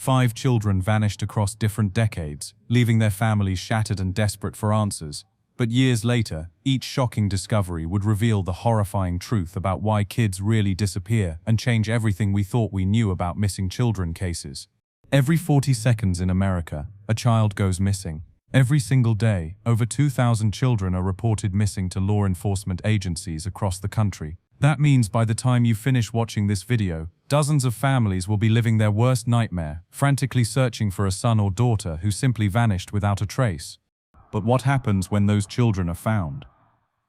5 children vanished across different decades, leaving their families shattered and desperate for answers. But years later, each shocking discovery would reveal the horrifying truth about why kids really disappear and change everything we thought we knew about missing children cases. Every 40 seconds in America, a child goes missing. Every single day, over 2,000 children are reported missing to law enforcement agencies across the country. That means by the time you finish watching this video, dozens of families will be living their worst nightmare, frantically searching for a son or daughter who simply vanished without a trace. But what happens when those children are found?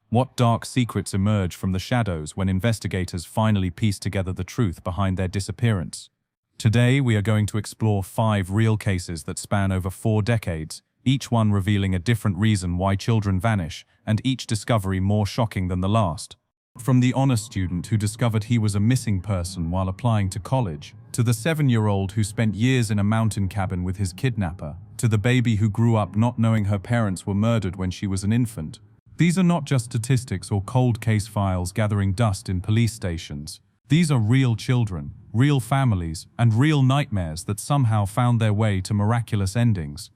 What dark secrets emerge from the shadows when investigators finally piece together the truth behind their disappearance? Today, we are going to explore 5 real cases that span over 4 decades, each one revealing a different reason why children vanish, and each discovery more shocking than the last. From the honor student who discovered he was a missing person while applying to college, to the 7-year-old who spent years in a mountain cabin with his kidnapper, to the baby who grew up not knowing her parents were murdered when she was an infant. These are not just statistics or cold case files gathering dust in police stations. These are real children, real families, and real nightmares that somehow found their way to miraculous endings.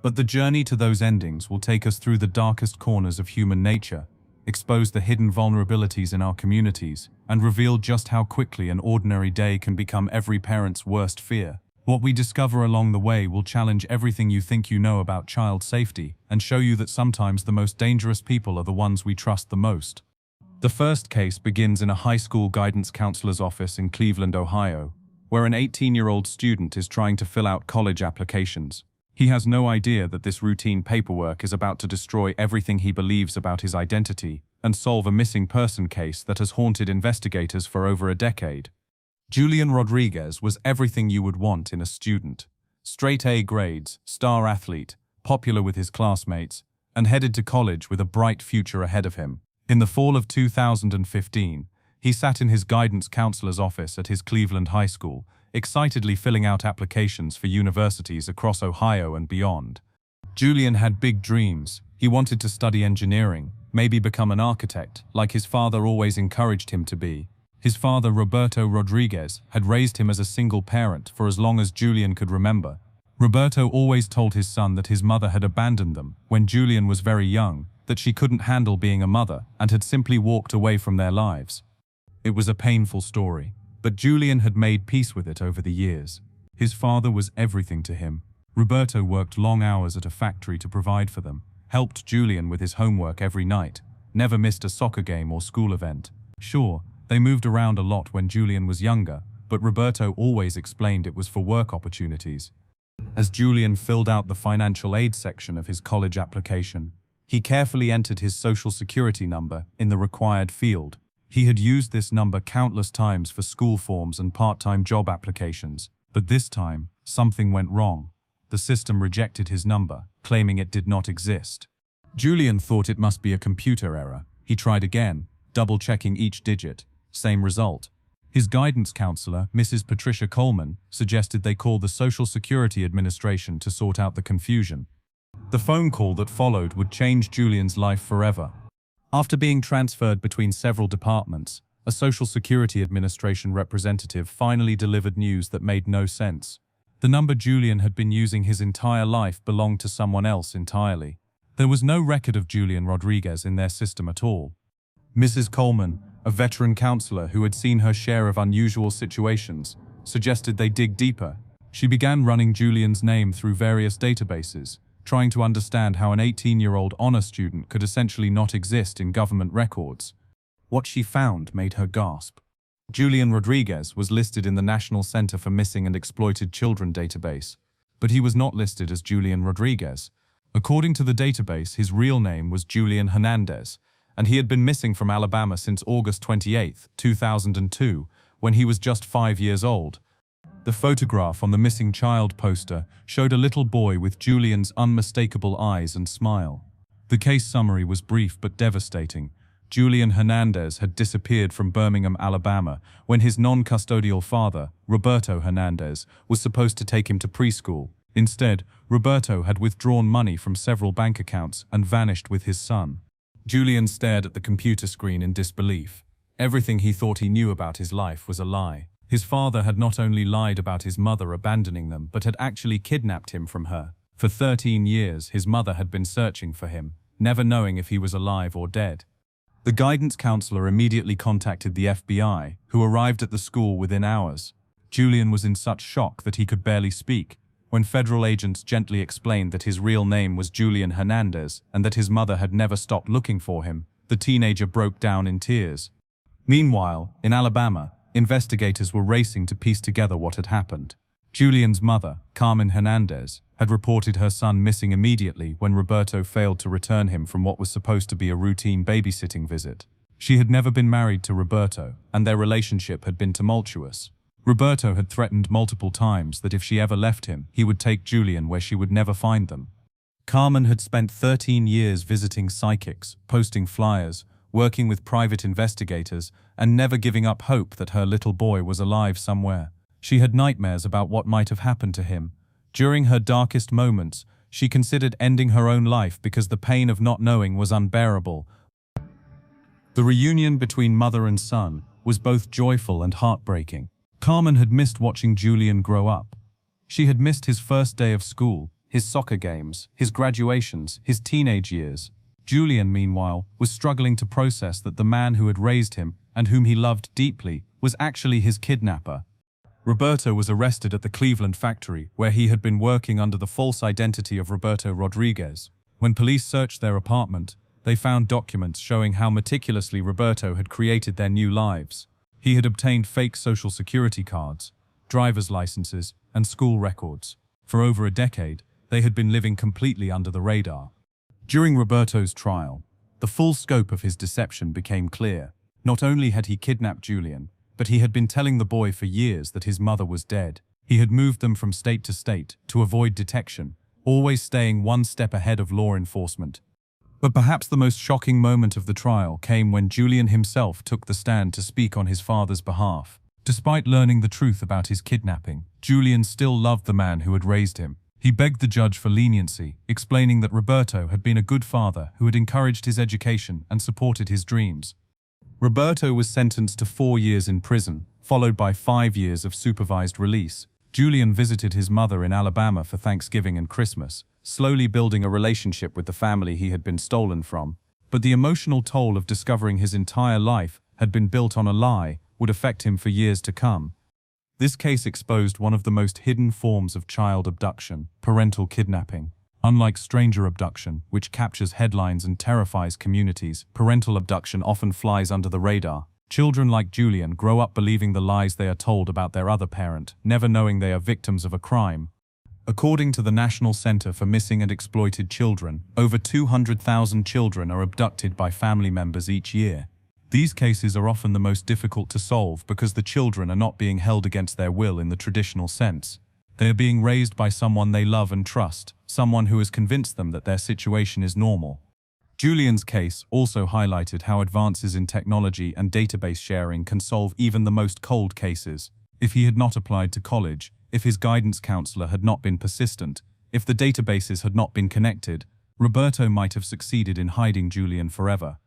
But the journey to those endings will take us through the darkest corners of human nature, expose the hidden vulnerabilities in our communities, and reveal just how quickly an ordinary day can become every parent's worst fear. What we discover along the way will challenge everything you think you know about child safety and show you that sometimes the most dangerous people are the ones we trust the most. The first case begins in a high school guidance counselor's office in Cleveland, Ohio, where an 18-year-old student is trying to fill out college applications. He has no idea that this routine paperwork is about to destroy everything he believes about his identity and solve a missing person case that has haunted investigators for over a decade. Julian Rodriguez was everything you would want in a student. Straight A grades, star athlete, popular with his classmates, and headed to college with a bright future ahead of him. In the fall of 2015, he sat in his guidance counselor's office at his Cleveland high school, excitedly filling out applications for universities across Ohio and beyond. Julian had big dreams. He wanted to study engineering, maybe become an architect, like his father always encouraged him to be. His father, Roberto Rodriguez, had raised him as a single parent for as long as Julian could remember. Roberto always told his son that his mother had abandoned them when Julian was very young, that she couldn't handle being a mother and had simply walked away from their lives. It was a painful story, but Julian had made peace with it over the years. His father was everything to him. Roberto worked long hours at a factory to provide for them, helped Julian with his homework every night, never missed a soccer game or school event. Sure, they moved around a lot when Julian was younger, but Roberto always explained it was for work opportunities. As Julian filled out the financial aid section of his college application, he carefully entered his social security number in the required field. He had used this number countless times for school forms and part-time job applications, but this time, something went wrong. The system rejected his number, claiming it did not exist. Julian thought it must be a computer error. He tried again, double-checking each digit. Same result. His guidance counselor, Mrs. Patricia Coleman, suggested they call the Social Security Administration to sort out the confusion. The phone call that followed would change Julian's life forever. After being transferred between several departments, a Social Security Administration representative finally delivered news that made no sense. The number Julian had been using his entire life belonged to someone else entirely. There was no record of Julian Rodriguez in their system at all. Mrs. Coleman, a veteran counselor who had seen her share of unusual situations, suggested they dig deeper. She began running Julian's name through various databases, trying to understand how an 18-year-old honor student could essentially not exist in government records. What she found made her gasp. Julian Rodriguez was listed in the National Center for Missing and Exploited Children database, but he was not listed as Julian Rodriguez. According to the database, his real name was Julian Hernandez, and he had been missing from Alabama since August 28, 2002, when he was just 5 years old. The photograph on the missing child poster showed a little boy with Julian's unmistakable eyes and smile. The case summary was brief but devastating. Julian Hernandez had disappeared from Birmingham, Alabama, when his non-custodial father, Roberto Hernandez, was supposed to take him to preschool. Instead, Roberto had withdrawn money from several bank accounts and vanished with his son. Julian stared at the computer screen in disbelief. Everything he thought he knew about his life was a lie. His father had not only lied about his mother abandoning them, but had actually kidnapped him from her. For 13 years, his mother had been searching for him, never knowing if he was alive or dead. The guidance counselor immediately contacted the FBI, who arrived at the school within hours. Julian was in such shock that he could barely speak. When federal agents gently explained that his real name was Julian Hernandez and that his mother had never stopped looking for him, the teenager broke down in tears. Meanwhile, in Alabama, investigators were racing to piece together what had happened. Julian's mother, Carmen Hernandez, had reported her son missing immediately when Roberto failed to return him from what was supposed to be a routine babysitting visit. She had never been married to Roberto, and their relationship had been tumultuous. Roberto had threatened multiple times that if she ever left him, he would take Julian where she would never find them. Carmen had spent 13 years visiting psychics, posting flyers, working with private investigators, and never giving up hope that her little boy was alive somewhere. She had nightmares about what might have happened to him. During her darkest moments, she considered ending her own life because the pain of not knowing was unbearable. The reunion between mother and son was both joyful and heartbreaking. Carmen had missed watching Julian grow up. She had missed his first day of school, his soccer games, his graduations, his teenage years. Julian, meanwhile, was struggling to process that the man who had raised him and whom he loved deeply was actually his kidnapper. Roberto was arrested at the Cleveland factory, where he had been working under the false identity of Roberto Rodriguez. When police searched their apartment, they found documents showing how meticulously Roberto had created their new lives. He had obtained fake social security cards, driver's licenses, and school records. For over a decade, they had been living completely under the radar. During Roberto's trial, the full scope of his deception became clear. Not only had he kidnapped Julian, but he had been telling the boy for years that his mother was dead. He had moved them from state to state to avoid detection, always staying one step ahead of law enforcement. But perhaps the most shocking moment of the trial came when Julian himself took the stand to speak on his father's behalf. Despite learning the truth about his kidnapping, Julian still loved the man who had raised him. He begged the judge for leniency, explaining that Roberto had been a good father who had encouraged his education and supported his dreams. Roberto was sentenced to 4 years in prison, followed by 5 years of supervised release. Julian visited his mother in Alabama for Thanksgiving and Christmas, slowly building a relationship with the family he had been stolen from. But the emotional toll of discovering his entire life had been built on a lie would affect him for years to come. This case exposed one of the most hidden forms of child abduction, parental kidnapping. Unlike stranger abduction, which captures headlines and terrifies communities, parental abduction often flies under the radar. Children like Julian grow up believing the lies they are told about their other parent, never knowing they are victims of a crime. According to the National Center for Missing and Exploited Children, over 200,000 children are abducted by family members each year. These cases are often the most difficult to solve because the children are not being held against their will in the traditional sense. They are being raised by someone they love and trust, someone who has convinced them that their situation is normal. Julian's case also highlighted how advances in technology and database sharing can solve even the most cold cases. If he had not applied to college, if his guidance counselor had not been persistent, if the databases had not been connected, Roberto might have succeeded in hiding Julian forever.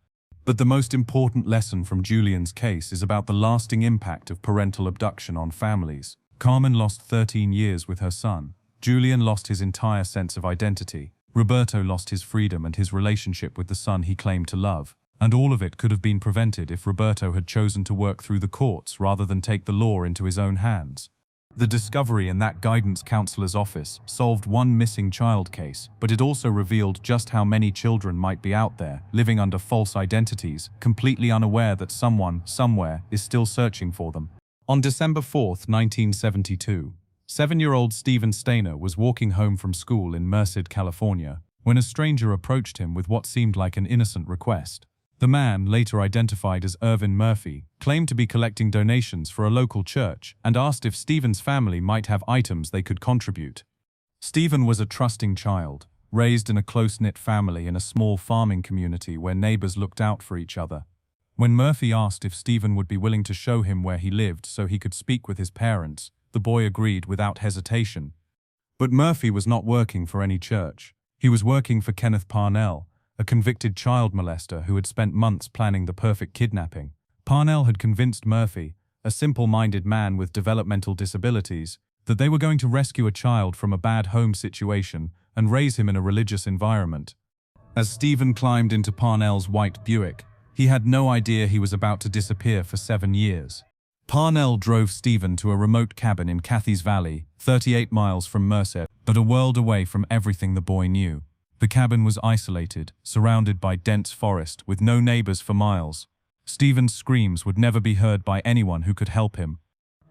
But the most important lesson from Julian's case is about the lasting impact of parental abduction on families. Carmen lost 13 years with her son. Julian lost his entire sense of identity. Roberto lost his freedom and his relationship with the son he claimed to love. And all of it could have been prevented if Roberto had chosen to work through the courts rather than take the law into his own hands. The discovery in that guidance counselor's office solved one missing child case, but it also revealed just how many children might be out there, living under false identities, completely unaware that someone, somewhere, is still searching for them. On December 4, 1972, 7-year-old Stephen Stainer was walking home from school in Merced, California, when a stranger approached him with what seemed like an innocent request. The man, later identified as Irvin Murphy, claimed to be collecting donations for a local church and asked if Stephen's family might have items they could contribute. Stephen was a trusting child, raised in a close-knit family in a small farming community where neighbors looked out for each other. When Murphy asked if Stephen would be willing to show him where he lived so he could speak with his parents, the boy agreed without hesitation. But Murphy was not working for any church. He was working for Kenneth Parnell, a convicted child molester who had spent months planning the perfect kidnapping. Parnell had convinced Murphy, a simple-minded man with developmental disabilities, that they were going to rescue a child from a bad home situation and raise him in a religious environment. As Stephen climbed into Parnell's white Buick, he had no idea he was about to disappear for 7 years. Parnell drove Stephen to a remote cabin in Cathy's Valley, 38 miles from Merced, but a world away from everything the boy knew. The cabin was isolated, surrounded by dense forest, with no neighbors for miles. Stephen's screams would never be heard by anyone who could help him.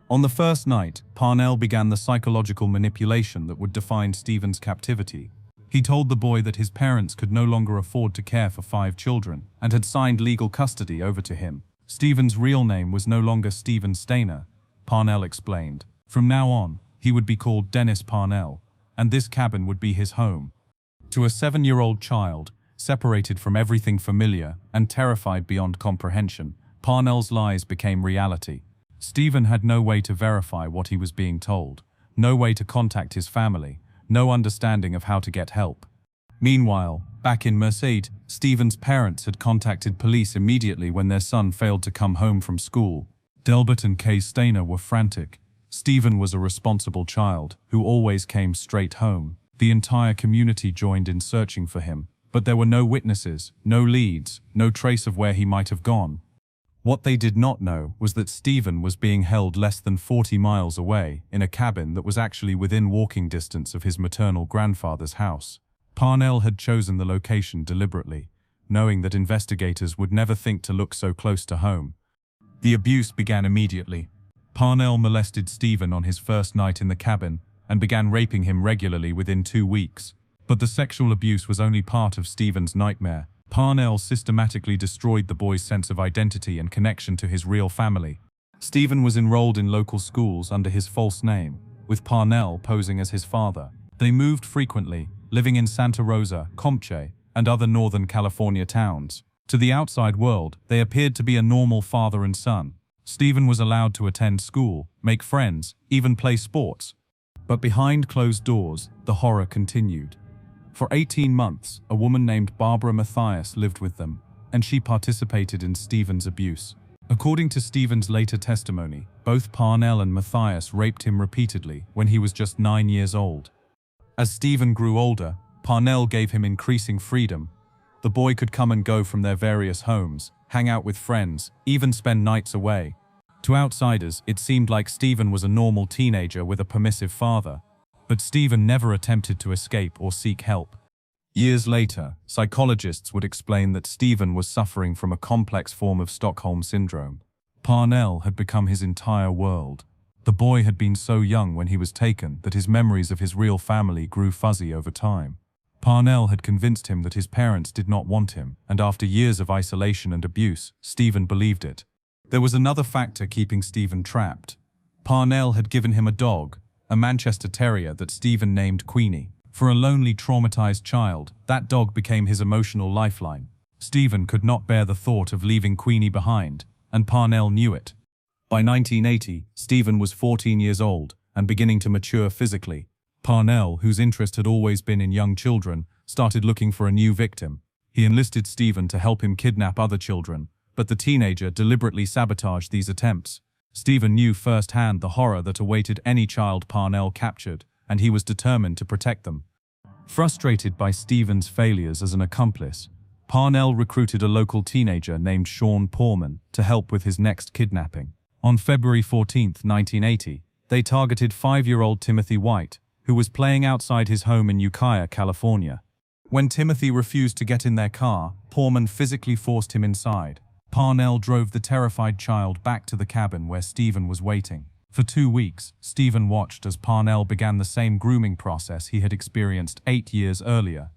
On the first night, Parnell began the psychological manipulation that would define Stephen's captivity. He told the boy that his parents could no longer afford to care for 5 children and had signed legal custody over to him. Stephen's real name was no longer Stephen Stainer, Parnell explained. From now on, he would be called Dennis Parnell, and this cabin would be his home. To a 7-year-old child, separated from everything familiar and terrified beyond comprehension, Parnell's lies became reality. Stephen had no way to verify what he was being told, no way to contact his family, no understanding of how to get help. Meanwhile, back in Merced, Stephen's parents had contacted police immediately when their son failed to come home from school. Delbert and Kay Stainer were frantic. Stephen was a responsible child who always came straight home. The entire community joined in searching for him, but there were no witnesses, no leads, no trace of where he might have gone. What they did not know was that Stephen was being held less than 40 miles away in a cabin that was actually within walking distance of his maternal grandfather's house. Parnell had chosen the location deliberately, knowing that investigators would never think to look so close to home. The abuse began immediately. Parnell molested Stephen on his first night in the cabin and began raping him regularly within 2 weeks. But the sexual abuse was only part of Stephen's nightmare. Parnell systematically destroyed the boy's sense of identity and connection to his real family. Stephen was enrolled in local schools under his false name, with Parnell posing as his father. They moved frequently, living in Santa Rosa, Comche, and other Northern California towns. To the outside world, they appeared to be a normal father and son. Stephen was allowed to attend school, make friends, even play sports. But behind closed doors, the horror continued. For 18 months, a woman named Barbara Mathias lived with them, and she participated in Stephen's abuse. According to Stephen's later testimony, both Parnell and Mathias raped him repeatedly when he was just 9 years old. As Stephen grew older, Parnell gave him increasing freedom. The boy could come and go from their various homes, hang out with friends, even spend nights away. To outsiders, it seemed like Stephen was a normal teenager with a permissive father. But Stephen never attempted to escape or seek help. Years later, psychologists would explain that Stephen was suffering from a complex form of Stockholm syndrome. Parnell had become his entire world. The boy had been so young when he was taken that his memories of his real family grew fuzzy over time. Parnell had convinced him that his parents did not want him, and after years of isolation and abuse, Stephen believed it. There was another factor keeping Stephen trapped. Parnell had given him a dog, a Manchester Terrier that Stephen named Queenie. For a lonely, traumatized child, that dog became his emotional lifeline. Stephen could not bear the thought of leaving Queenie behind, and Parnell knew it. By 1980, Stephen was 14 years old and beginning to mature physically. Parnell, whose interest had always been in young children, started looking for a new victim. He enlisted Stephen to help him kidnap other children, but the teenager deliberately sabotaged these attempts. Stephen knew firsthand the horror that awaited any child Parnell captured, and he was determined to protect them. Frustrated by Stephen's failures as an accomplice, Parnell recruited a local teenager named Sean Porman to help with his next kidnapping. On February 14, 1980, they targeted 5-year-old Timothy White, who was playing outside his home in Ukiah, California. When Timothy refused to get in their car, Porman physically forced him inside. Parnell drove the terrified child back to the cabin where Stephen was waiting. For 2 weeks, Stephen watched as Parnell began the same grooming process he had experienced 8 years earlier.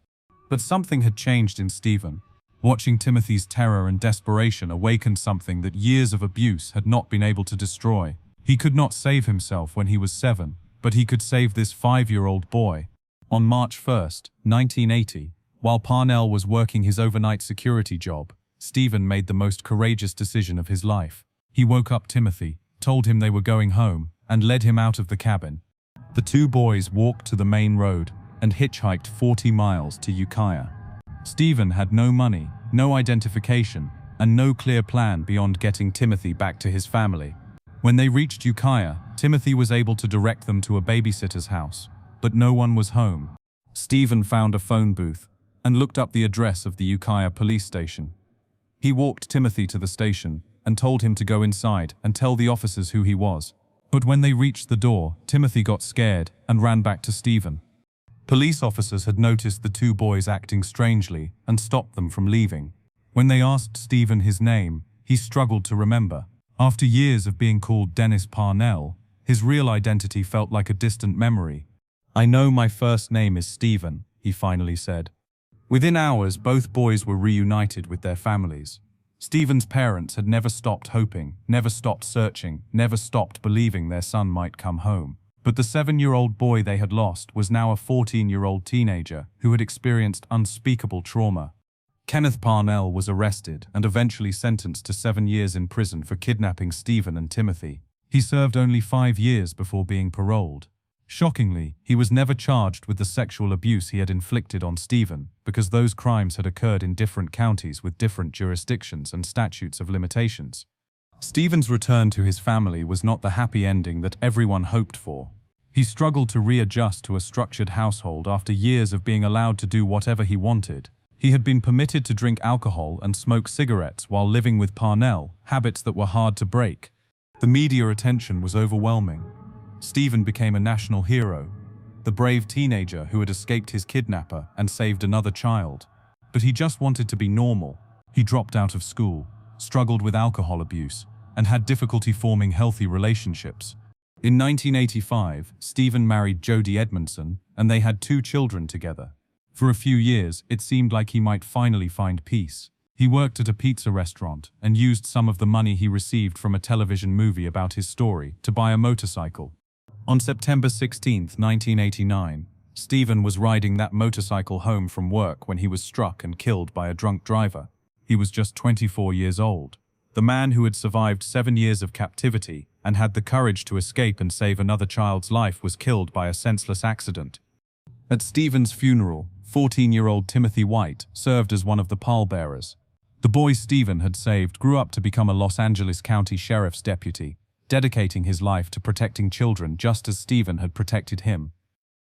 But something had changed in Stephen. Watching Timothy's terror and desperation awakened something that years of abuse had not been able to destroy. He could not save himself when he was 7, but he could save this 5-year-old boy. On March 1, 1980, while Parnell was working his overnight security job, Stephen made the most courageous decision of his life. He woke up Timothy, told him they were going home, and led him out of the cabin. The 2 boys walked to the main road and hitchhiked 40 miles to Ukiah. Stephen had no money, no identification, and no clear plan beyond getting Timothy back to his family. When they reached Ukiah, Timothy was able to direct them to a babysitter's house, but no one was home. Stephen found a phone booth and looked up the address of the Ukiah police station. He walked Timothy to the station and told him to go inside and tell the officers who he was. But when they reached the door, Timothy got scared and ran back to Stephen. Police officers had noticed the two boys acting strangely and stopped them from leaving. When they asked Stephen his name, he struggled to remember. After years of being called Dennis Parnell, his real identity felt like a distant memory. "I know my first name is Stephen," he finally said. Within hours, both boys were reunited with their families. Stephen's parents had never stopped hoping, never stopped searching, never stopped believing their son might come home. But the 7-year-old boy they had lost was now a 14-year-old teenager who had experienced unspeakable trauma. Kenneth Parnell was arrested and eventually sentenced to 7 years in prison for kidnapping Stephen and Timothy. He served only 5 years before being paroled. Shockingly, he was never charged with the sexual abuse he had inflicted on Stephen, because those crimes had occurred in different counties with different jurisdictions and statutes of limitations. Stephen's return to his family was not the happy ending that everyone hoped for. He struggled to readjust to a structured household after years of being allowed to do whatever he wanted. He had been permitted to drink alcohol and smoke cigarettes while living with Parnell, habits that were hard to break. The media attention was overwhelming. Stephen became a national hero, the brave teenager who had escaped his kidnapper and saved another child. But he just wanted to be normal. He dropped out of school, struggled with alcohol abuse, and had difficulty forming healthy relationships. In 1985, Stephen married Jodie Edmondson, and they had 2 children together. For a few years, it seemed like he might finally find peace. He worked at a pizza restaurant and used some of the money he received from a television movie about his story to buy a motorcycle. On September 16, 1989, Stephen was riding that motorcycle home from work when he was struck and killed by a drunk driver. He was just 24 years old. The man who had survived 7 years of captivity and had the courage to escape and save another child's life was killed by a senseless accident. At Stephen's funeral, 14-year-old Timothy White served as one of the pallbearers. The boy Stephen had saved grew up to become a Los Angeles County Sheriff's deputy, dedicating his life to protecting children just as Stephen had protected him.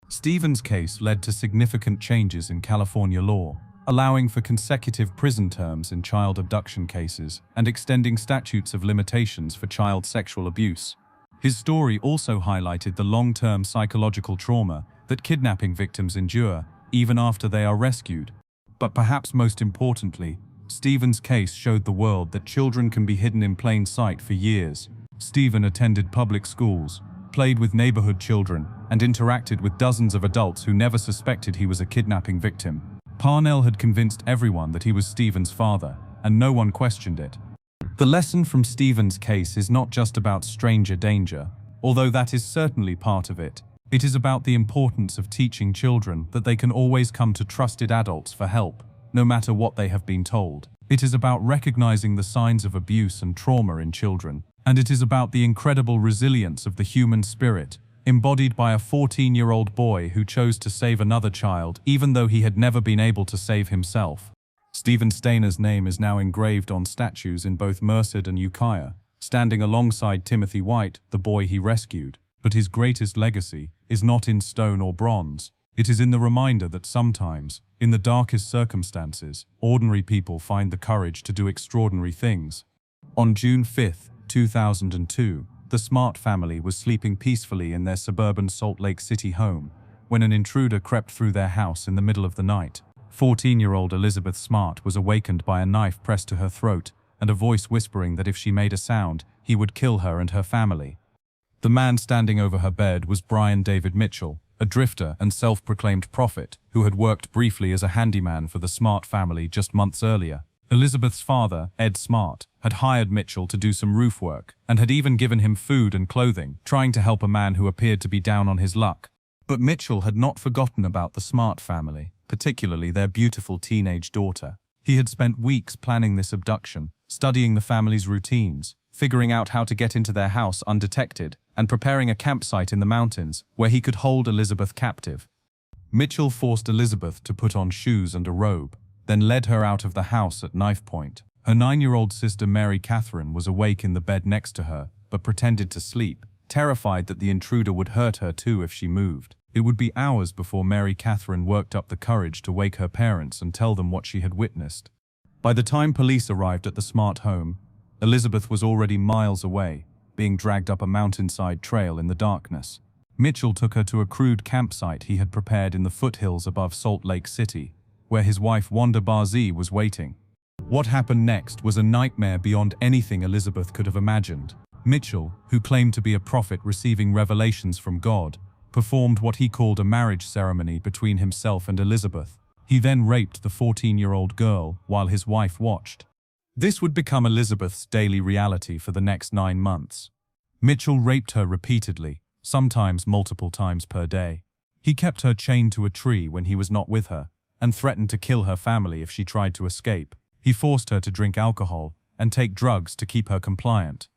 Stephen's case led to significant changes in California law, allowing for consecutive prison terms in child abduction cases and extending statutes of limitations for child sexual abuse. His story also highlighted the long-term psychological trauma that kidnapping victims endure even after they are rescued. But perhaps most importantly, Stephen's case showed the world that children can be hidden in plain sight for years. Stephen attended public schools, played with neighborhood children, and interacted with dozens of adults who never suspected he was a kidnapping victim. Parnell had convinced everyone that he was Stephen's father, and no one questioned it. The lesson from Stephen's case is not just about stranger danger, although that is certainly part of it. It is about the importance of teaching children that they can always come to trusted adults for help, no matter what they have been told. It is about recognizing the signs of abuse and trauma in children, and it is about the incredible resilience of the human spirit, embodied by a 14-year-old boy who chose to save another child even though he had never been able to save himself. Stephen Stayner's name is now engraved on statues in both Merced and Ukiah, standing alongside Timothy White, the boy he rescued. But his greatest legacy is not in stone or bronze. It is in the reminder that sometimes, in the darkest circumstances, ordinary people find the courage to do extraordinary things. On June 5, 2002, the Smart family was sleeping peacefully in their suburban Salt Lake City home when an intruder crept through their house in the middle of the night. 14-year-old Elizabeth Smart was awakened by a knife pressed to her throat and a voice whispering that if she made a sound, he would kill her and her family. The man standing over her bed was Brian David Mitchell, a drifter and self-proclaimed prophet who had worked briefly as a handyman for the Smart family just months earlier. Elizabeth's father, Ed Smart, had hired Mitchell to do some roof work and had even given him food and clothing, trying to help a man who appeared to be down on his luck. But Mitchell had not forgotten about the Smart family, particularly their beautiful teenage daughter. He had spent weeks planning this abduction, studying the family's routines, figuring out how to get into their house undetected, and preparing a campsite in the mountains where he could hold Elizabeth captive. Mitchell forced Elizabeth to put on shoes and a robe, then led her out of the house at knife point. Her 9-year-old sister Mary Catherine was awake in the bed next to her, but pretended to sleep, terrified that the intruder would hurt her too if she moved. It would be hours before Mary Catherine worked up the courage to wake her parents and tell them what she had witnessed. By the time police arrived at the smart home, Elizabeth was already miles away, being dragged up a mountainside trail in the darkness. Mitchell took her to a crude campsite he had prepared in the foothills above Salt Lake City, where his wife Wanda Barzee was waiting. What happened next was a nightmare beyond anything Elizabeth could have imagined. Mitchell, who claimed to be a prophet receiving revelations from God, performed what he called a marriage ceremony between himself and Elizabeth. He then raped the 14-year-old girl while his wife watched. This would become Elizabeth's daily reality for the next 9 months. Mitchell raped her repeatedly, sometimes multiple times per day. He kept her chained to a tree when he was not with her, and threatened to kill her family if she tried to escape. He forced her to drink alcohol and take drugs to keep her compliant.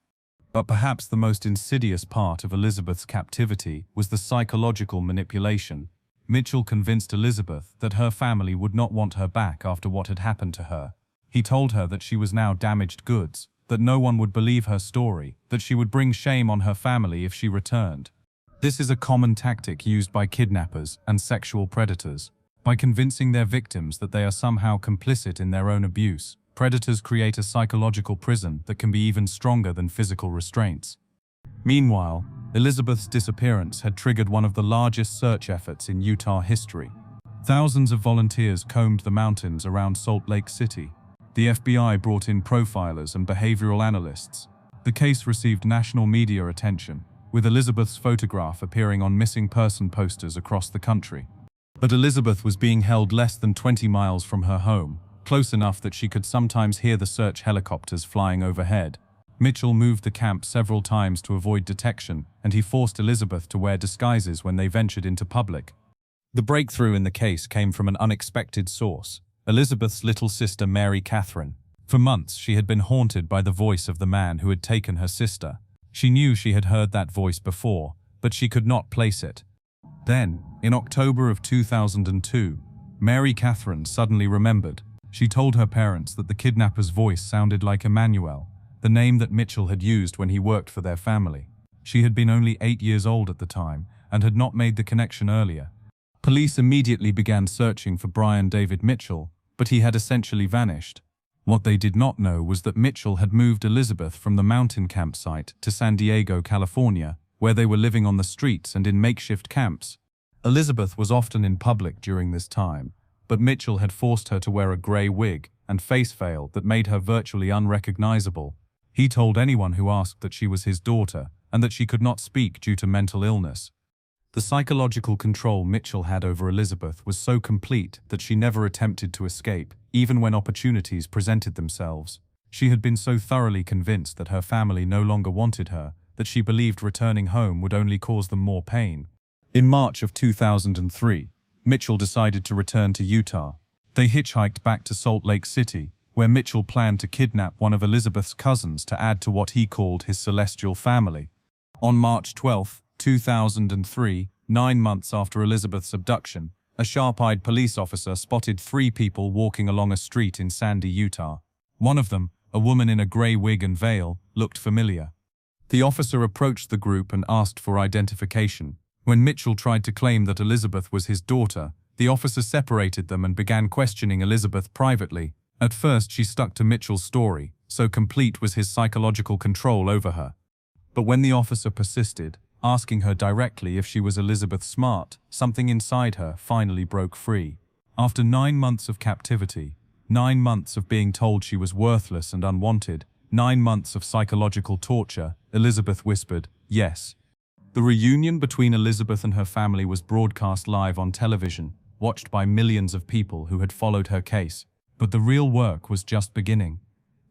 But perhaps the most insidious part of Elizabeth's captivity was the psychological manipulation. Mitchell convinced Elizabeth that her family would not want her back after what had happened to her. He told her that she was now damaged goods, that no one would believe her story, that she would bring shame on her family if she returned. This is a common tactic used by kidnappers and sexual predators. By convincing their victims that they are somehow complicit in their own abuse, predators create a psychological prison that can be even stronger than physical restraints. Meanwhile, Elizabeth's disappearance had triggered one of the largest search efforts in Utah history. Thousands of volunteers combed the mountains around Salt Lake City. The FBI brought in profilers and behavioral analysts. The case received national media attention, with Elizabeth's photograph appearing on missing person posters across the country. But Elizabeth was being held less than 20 miles from her home, close enough that she could sometimes hear the search helicopters flying overhead. Mitchell moved the camp several times to avoid detection, and he forced Elizabeth to wear disguises when they ventured into public. The breakthrough in the case came from an unexpected source: Elizabeth's little sister Mary Catherine. For months she had been haunted by the voice of the man who had taken her sister. She knew she had heard that voice before, but she could not place it. Then, in October of 2002, Mary Catherine suddenly remembered. She told her parents that the kidnapper's voice sounded like Emmanuel, the name that Mitchell had used when he worked for their family. She had been only 8 years old at the time and had not made the connection earlier. Police immediately began searching for Brian David Mitchell, but he had essentially vanished. What they did not know was that Mitchell had moved Elizabeth from the mountain campsite to San Diego, California, where they were living on the streets and in makeshift camps. Elizabeth was often in public during this time, but Mitchell had forced her to wear a grey wig and face veil that made her virtually unrecognizable. He told anyone who asked that she was his daughter and that she could not speak due to mental illness. The psychological control Mitchell had over Elizabeth was so complete that she never attempted to escape, even when opportunities presented themselves. She had been so thoroughly convinced that her family no longer wanted her that she believed returning home would only cause them more pain. In March of 2003, Mitchell decided to return to Utah. They hitchhiked back to Salt Lake City, where Mitchell planned to kidnap one of Elizabeth's cousins to add to what he called his celestial family. On March 12, 2003, 9 months after Elizabeth's abduction, a sharp-eyed police officer spotted 3 people walking along a street in Sandy, Utah. One of them, a woman in a grey wig and veil, looked familiar. The officer approached the group and asked for identification. When Mitchell tried to claim that Elizabeth was his daughter, the officer separated them and began questioning Elizabeth privately. At first she stuck to Mitchell's story, so complete was his psychological control over her. But when the officer persisted, asking her directly if she was Elizabeth Smart, something inside her finally broke free. After 9 months of captivity, 9 months of being told she was worthless and unwanted, 9 months of psychological torture, Elizabeth whispered, yes. The reunion between Elizabeth and her family was broadcast live on television, watched by millions of people who had followed her case. But the real work was just beginning.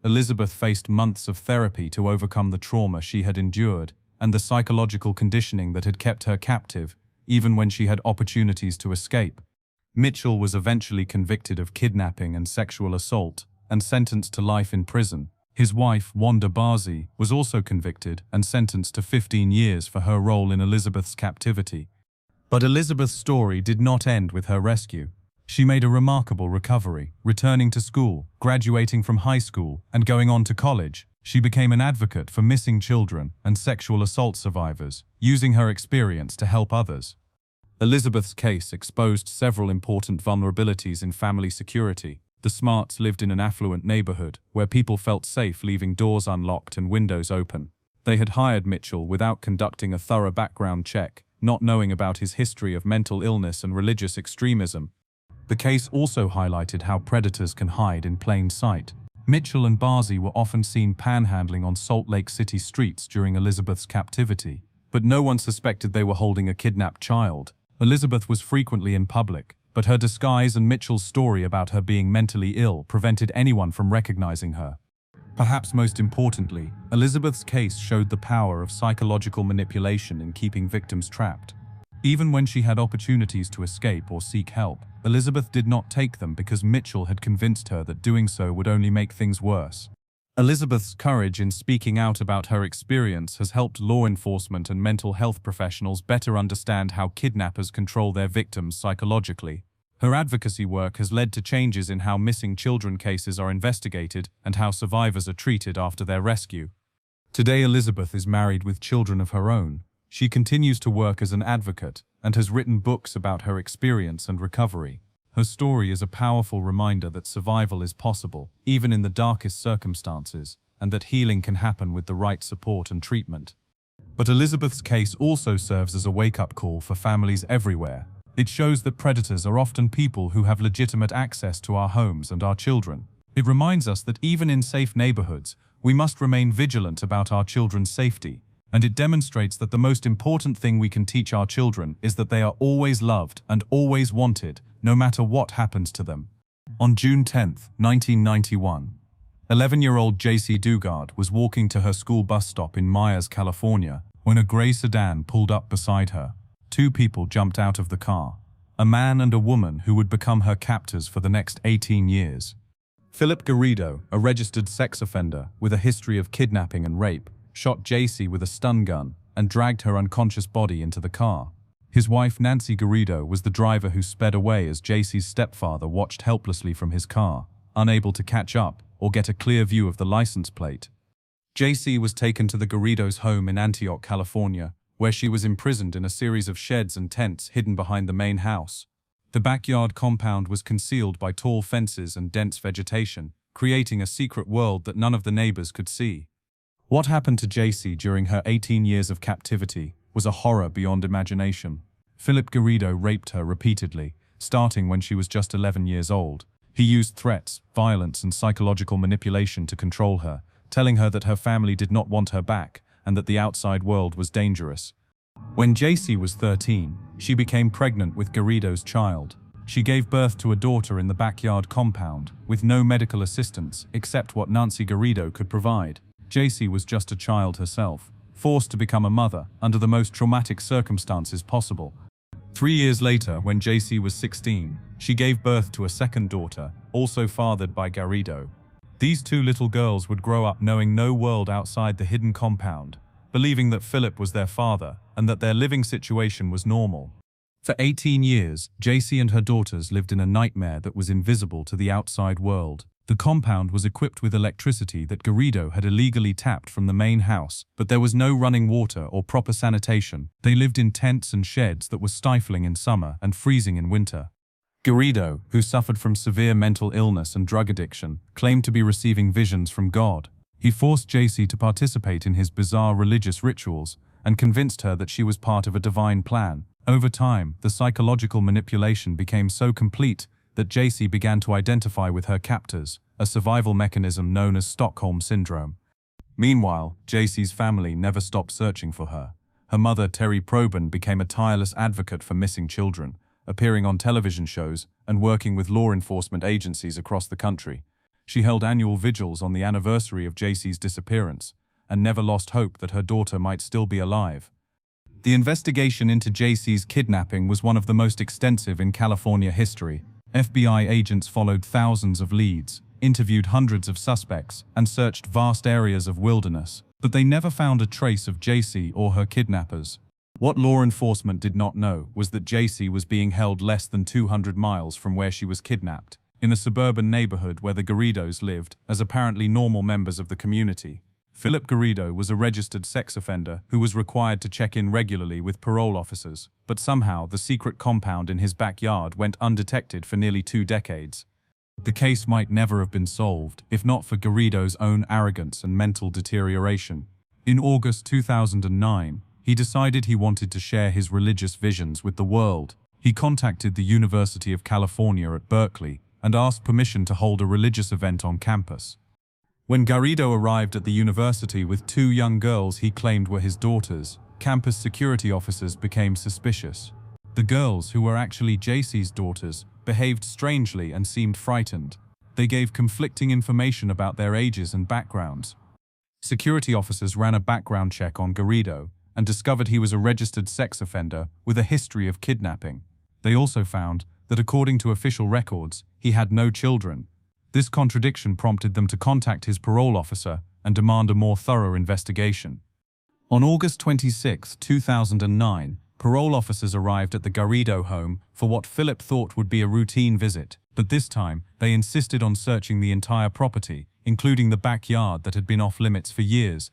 Elizabeth faced months of therapy to overcome the trauma she had endured and the psychological conditioning that had kept her captive, even when she had opportunities to escape. Mitchell was eventually convicted of kidnapping and sexual assault and sentenced to life in prison. His wife, Wanda Barzee, was also convicted and sentenced to 15 years for her role in Elizabeth's captivity. But Elizabeth's story did not end with her rescue. She made a remarkable recovery, returning to school, graduating from high school, and going on to college. She became an advocate for missing children and sexual assault survivors, using her experience to help others. Elizabeth's case exposed several important vulnerabilities in family security. The Smarts lived in an affluent neighborhood where people felt safe leaving doors unlocked and windows open. They had hired Mitchell without conducting a thorough background check, not knowing about his history of mental illness and religious extremism. The case also highlighted how predators can hide in plain sight. Mitchell and Barzy were often seen panhandling on Salt Lake City streets during Elizabeth's captivity, but no one suspected they were holding a kidnapped child. Elizabeth was frequently in public, but her disguise and Mitchell's story about her being mentally ill prevented anyone from recognizing her. Perhaps most importantly, Elizabeth's case showed the power of psychological manipulation in keeping victims trapped. Even when she had opportunities to escape or seek help, Elizabeth did not take them because Mitchell had convinced her that doing so would only make things worse. Elizabeth's courage in speaking out about her experience has helped law enforcement and mental health professionals better understand how kidnappers control their victims psychologically. Her advocacy work has led to changes in how missing children cases are investigated and how survivors are treated after their rescue. Today, Elizabeth is married with children of her own. She continues to work as an advocate and has written books about her experience and recovery. Her story is a powerful reminder that survival is possible, even in the darkest circumstances, and that healing can happen with the right support and treatment. But Elizabeth's case also serves as a wake-up call for families everywhere. It shows that predators are often people who have legitimate access to our homes and our children. It reminds us that even in safe neighborhoods, we must remain vigilant about our children's safety. And it demonstrates that the most important thing we can teach our children is that they are always loved and always wanted, no matter what happens to them. On June 10, 1991, 11-year-old Jaycee Dugard was walking to her school bus stop in Myers, California, when a gray sedan pulled up beside her. Two people jumped out of the car, a man and a woman who would become her captors for the next 18 years. Philip Garrido, a registered sex offender with a history of kidnapping and rape, shot Jaycee with a stun gun and dragged her unconscious body into the car. His wife Nancy Garrido was the driver who sped away as Jaycee's stepfather watched helplessly from his car, unable to catch up or get a clear view of the license plate. Jaycee was taken to the Garridos' home in Antioch, California, where she was imprisoned in a series of sheds and tents hidden behind the main house. The backyard compound was concealed by tall fences and dense vegetation, creating a secret world that none of the neighbors could see. What happened to Jaycee during her 18 years of captivity was a horror beyond imagination. Philip Garrido raped her repeatedly, starting when she was just 11 years old. He used threats, violence, and psychological manipulation to control her, telling her that her family did not want her back and that the outside world was dangerous. When Jaycee was 13, she became pregnant with Garrido's child. She gave birth to a daughter in the backyard compound, with no medical assistance except what Nancy Garrido could provide. Jaycee was just a child herself, forced to become a mother under the most traumatic circumstances possible. 3 years later, when Jaycee was 16, she gave birth to a second daughter, also fathered by Garrido. These two little girls would grow up knowing no world outside the hidden compound, believing that Philip was their father and that their living situation was normal. For 18 years, Jaycee and her daughters lived in a nightmare that was invisible to the outside world. The compound was equipped with electricity that Garrido had illegally tapped from the main house, but there was no running water or proper sanitation. They lived in tents and sheds that were stifling in summer and freezing in winter. Garrido, who suffered from severe mental illness and drug addiction, claimed to be receiving visions from God. He forced Jaycee to participate in his bizarre religious rituals and convinced her that she was part of a divine plan. Over time, the psychological manipulation became so complete that Jaycee began to identify with her captors, a survival mechanism known as Stockholm Syndrome. Meanwhile, Jaycee's family never stopped searching for her. Her mother, Terry Probyn, became a tireless advocate for missing children, appearing on television shows and working with law enforcement agencies across the country. She held annual vigils on the anniversary of Jaycee's disappearance and never lost hope that her daughter might still be alive. The investigation into Jaycee's kidnapping was one of the most extensive in California history. FBI agents followed thousands of leads, interviewed hundreds of suspects, and searched vast areas of wilderness, but they never found a trace of Jaycee or her kidnappers. What law enforcement did not know was that Jaycee was being held less than 200 miles from where she was kidnapped, in a suburban neighborhood where the Garridos lived as apparently normal members of the community. Philip Garrido was a registered sex offender who was required to check in regularly with parole officers, but somehow the secret compound in his backyard went undetected for nearly 2 decades. The case might never have been solved, if not for Garrido's own arrogance and mental deterioration. In August 2009, he decided he wanted to share his religious visions with the world. He contacted the University of California at Berkeley and asked permission to hold a religious event on campus. When Garrido arrived at the university with 2 young girls he claimed were his daughters, campus security officers became suspicious. The girls, who were actually Jaycee's daughters, behaved strangely and seemed frightened. They gave conflicting information about their ages and backgrounds. Security officers ran a background check on Garrido and discovered he was a registered sex offender with a history of kidnapping. They also found that according to official records, he had no children. This contradiction prompted them to contact his parole officer and demand a more thorough investigation. On August 26, 2009, parole officers arrived at the Garrido home for what Philip thought would be a routine visit, but this time they insisted on searching the entire property, including the backyard that had been off-limits for years.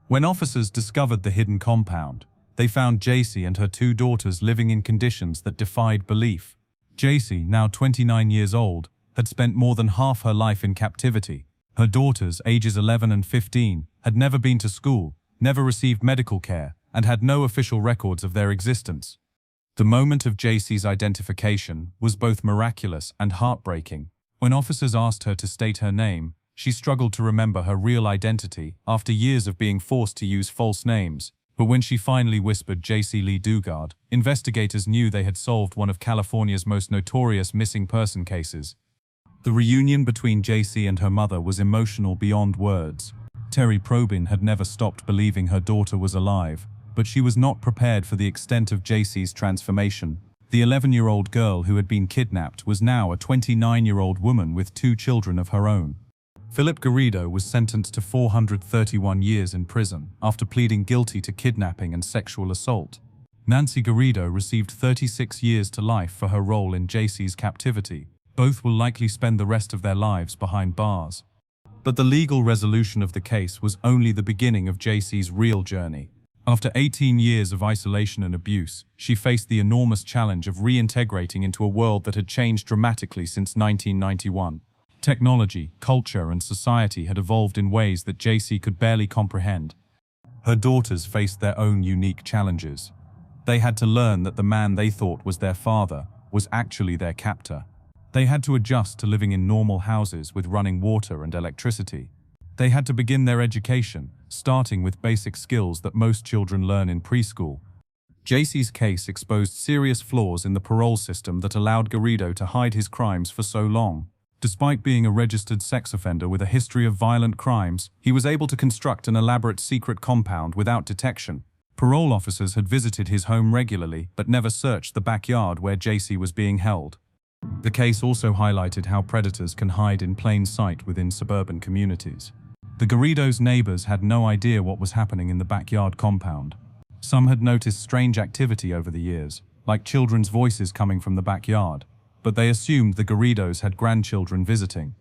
When officers discovered the hidden compound, they found Jaycee and her 2 daughters living in conditions that defied belief. Jaycee, now 29 years old, had spent more than half her life in captivity. Her daughters, ages 11 and 15, had never been to school, never received medical care, and had no official records of their existence. The moment of Jaycee's identification was both miraculous and heartbreaking. When officers asked her to state her name, she struggled to remember her real identity after years of being forced to use false names. But when she finally whispered Jaycee Lee Dugard, investigators knew they had solved one of California's most notorious missing person cases. The reunion between Jaycee and her mother was emotional beyond words. Terry Probin had never stopped believing her daughter was alive, but she was not prepared for the extent of Jaycee's transformation. The 11-year-old girl who had been kidnapped was now a 29-year-old woman with 2 children of her own. Philip Garrido was sentenced to 431 years in prison after pleading guilty to kidnapping and sexual assault. Nancy Garrido received 36 years to life for her role in Jaycee's captivity. Both will likely spend the rest of their lives behind bars. But the legal resolution of the case was only the beginning of Jaycee's real journey. After 18 years of isolation and abuse, she faced the enormous challenge of reintegrating into a world that had changed dramatically since 1991. Technology, culture, and society had evolved in ways that Jaycee could barely comprehend. Her daughters faced their own unique challenges. They had to learn that the man they thought was their father was actually their captor. They had to adjust to living in normal houses with running water and electricity. They had to begin their education, starting with basic skills that most children learn in preschool. Jaycee's case exposed serious flaws in the parole system that allowed Garrido to hide his crimes for so long. Despite being a registered sex offender with a history of violent crimes, he was able to construct an elaborate secret compound without detection. Parole officers had visited his home regularly, but never searched the backyard where Jaycee was being held. The case also highlighted how predators can hide in plain sight within suburban communities. The Garridos' neighbors had no idea what was happening in the backyard compound. Some had noticed strange activity over the years, like children's voices coming from the backyard, but they assumed the Garridos had grandchildren visiting.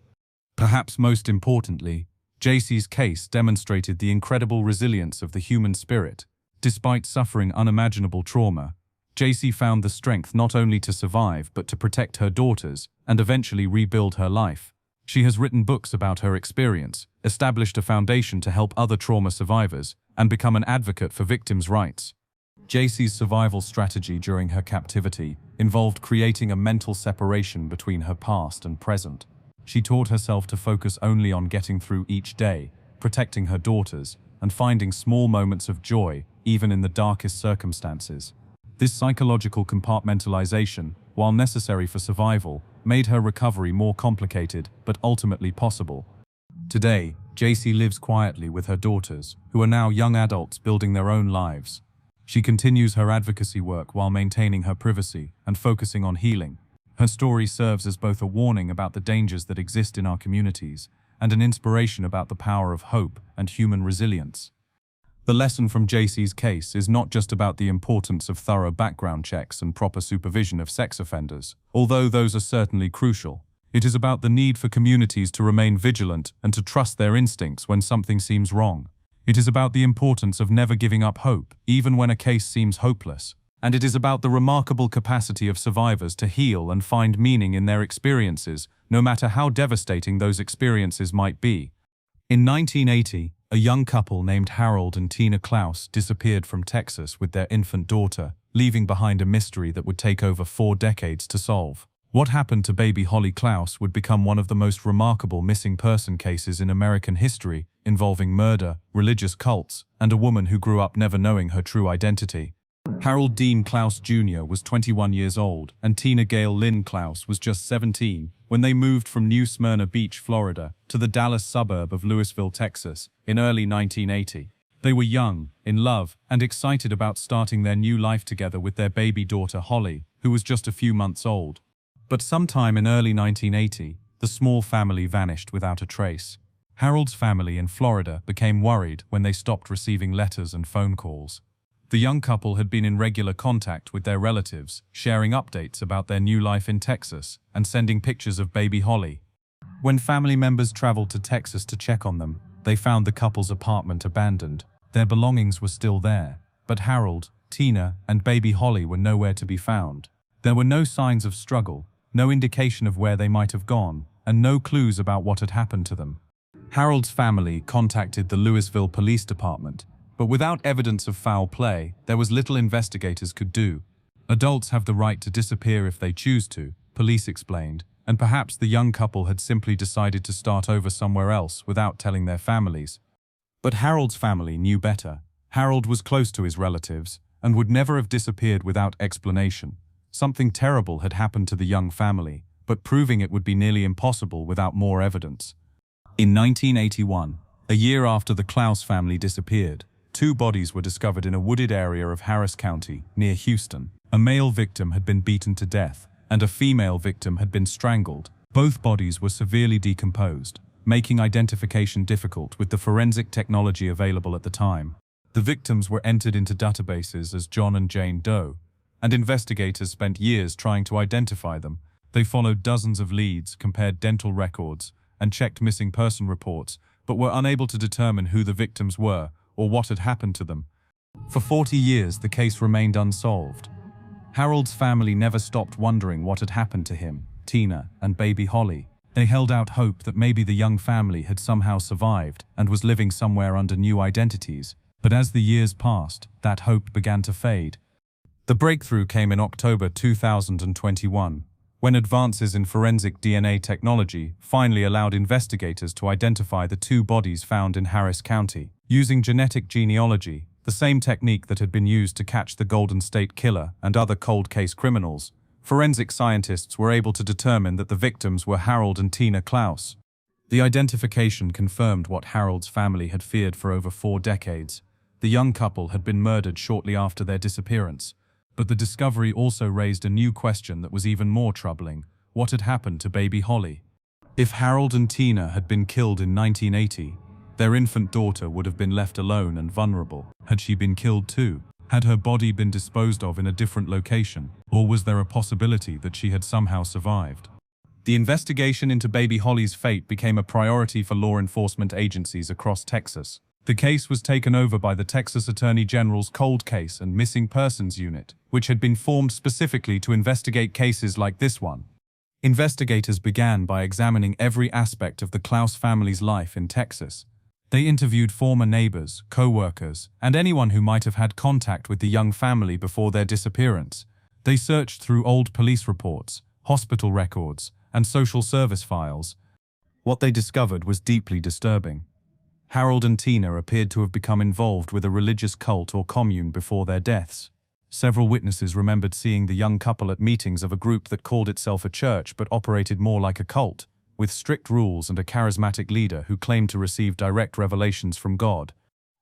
Perhaps most importantly, Jaycee's case demonstrated the incredible resilience of the human spirit. Despite suffering unimaginable trauma, Jaycee found the strength not only to survive but to protect her daughters and eventually rebuild her life. She has written books about her experience, established a foundation to help other trauma survivors, and become an advocate for victims' rights. Jaycee's survival strategy during her captivity involved creating a mental separation between her past and present. She taught herself to focus only on getting through each day, protecting her daughters, and finding small moments of joy, even in the darkest circumstances. This psychological compartmentalization, while necessary for survival, made her recovery more complicated but ultimately possible. Today, Jaycee lives quietly with her daughters, who are now young adults building their own lives. She continues her advocacy work while maintaining her privacy and focusing on healing. Her story serves as both a warning about the dangers that exist in our communities and an inspiration about the power of hope and human resilience. The lesson from Jaycee's case is not just about the importance of thorough background checks and proper supervision of sex offenders, although those are certainly crucial. It is about the need for communities to remain vigilant and to trust their instincts when something seems wrong. It is about the importance of never giving up hope, even when a case seems hopeless. And it is about the remarkable capacity of survivors to heal and find meaning in their experiences, no matter how devastating those experiences might be. In 1980, a young couple named Harold and Tina Klaus disappeared from Texas with their infant daughter, leaving behind a mystery that would take over 4 decades to solve. What happened to baby Holly Klaus would become one of the most remarkable missing person cases in American history, involving murder, religious cults, and a woman who grew up never knowing her true identity. Harold Dean Klaus Jr. was 21 years old, and Tina Gail Lynn Klaus was just 17 when they moved from New Smyrna Beach, Florida, to the Dallas suburb of Lewisville, Texas, in early 1980. They were young, in love, and excited about starting their new life together with their baby daughter Holly, who was just a few months old. But sometime in early 1980, the small family vanished without a trace. Harold's family in Florida became worried when they stopped receiving letters and phone calls. The young couple had been in regular contact with their relatives, sharing updates about their new life in Texas and sending pictures of baby Holly. When family members traveled to Texas to check on them, they found the couple's apartment abandoned. Their belongings were still there, but Harold, Tina, and baby Holly were nowhere to be found. There were no signs of struggle, no indication of where they might have gone, and no clues about what had happened to them. Harold's family contacted the Lewisville Police Department, but without evidence of foul play, there was little investigators could do. Adults have the right to disappear if they choose to, police explained, and perhaps the young couple had simply decided to start over somewhere else without telling their families. But Harold's family knew better. Harold was close to his relatives and would never have disappeared without explanation. Something terrible had happened to the young family, but proving it would be nearly impossible without more evidence. In 1981, a year after the Klaus family disappeared, 2 bodies were discovered in a wooded area of Harris County, near Houston. A male victim had been beaten to death, and a female victim had been strangled. Both bodies were severely decomposed, making identification difficult with the forensic technology available at the time. The victims were entered into databases as John and Jane Doe, and investigators spent years trying to identify them. They followed dozens of leads, compared dental records, and checked missing person reports, but were unable to determine who the victims were or what had happened to them. For 40 years, the case remained unsolved. Harold's family never stopped wondering what had happened to him, Tina, and baby Holly. They held out hope that maybe the young family had somehow survived and was living somewhere under new identities. But as the years passed, that hope began to fade. The breakthrough came in October 2021, when advances in forensic DNA technology finally allowed investigators to identify the 2 bodies found in Harris County. Using genetic genealogy, the same technique that had been used to catch the Golden State Killer and other cold case criminals, forensic scientists were able to determine that the victims were Harold and Tina Klaus. The identification confirmed what Harold's family had feared for over 4 decades. The young couple had been murdered shortly after their disappearance. But the discovery also raised a new question that was even more troubling. What had happened to baby Holly? If Harold and Tina had been killed in 1980, their infant daughter would have been left alone and vulnerable. Had she been killed too? Had her body been disposed of in a different location? Or was there a possibility that she had somehow survived? The investigation into baby Holly's fate became a priority for law enforcement agencies across Texas. The case was taken over by the Texas Attorney General's Cold Case and Missing Persons Unit, which had been formed specifically to investigate cases like this one. Investigators began by examining every aspect of the Klaus family's life in Texas. They interviewed former neighbors, co-workers, and anyone who might have had contact with the young family before their disappearance. They searched through old police reports, hospital records, and social service files. What they discovered was deeply disturbing. Harold and Tina appeared to have become involved with a religious cult or commune before their deaths. Several witnesses remembered seeing the young couple at meetings of a group that called itself a church but operated more like a cult, with strict rules and a charismatic leader who claimed to receive direct revelations from God.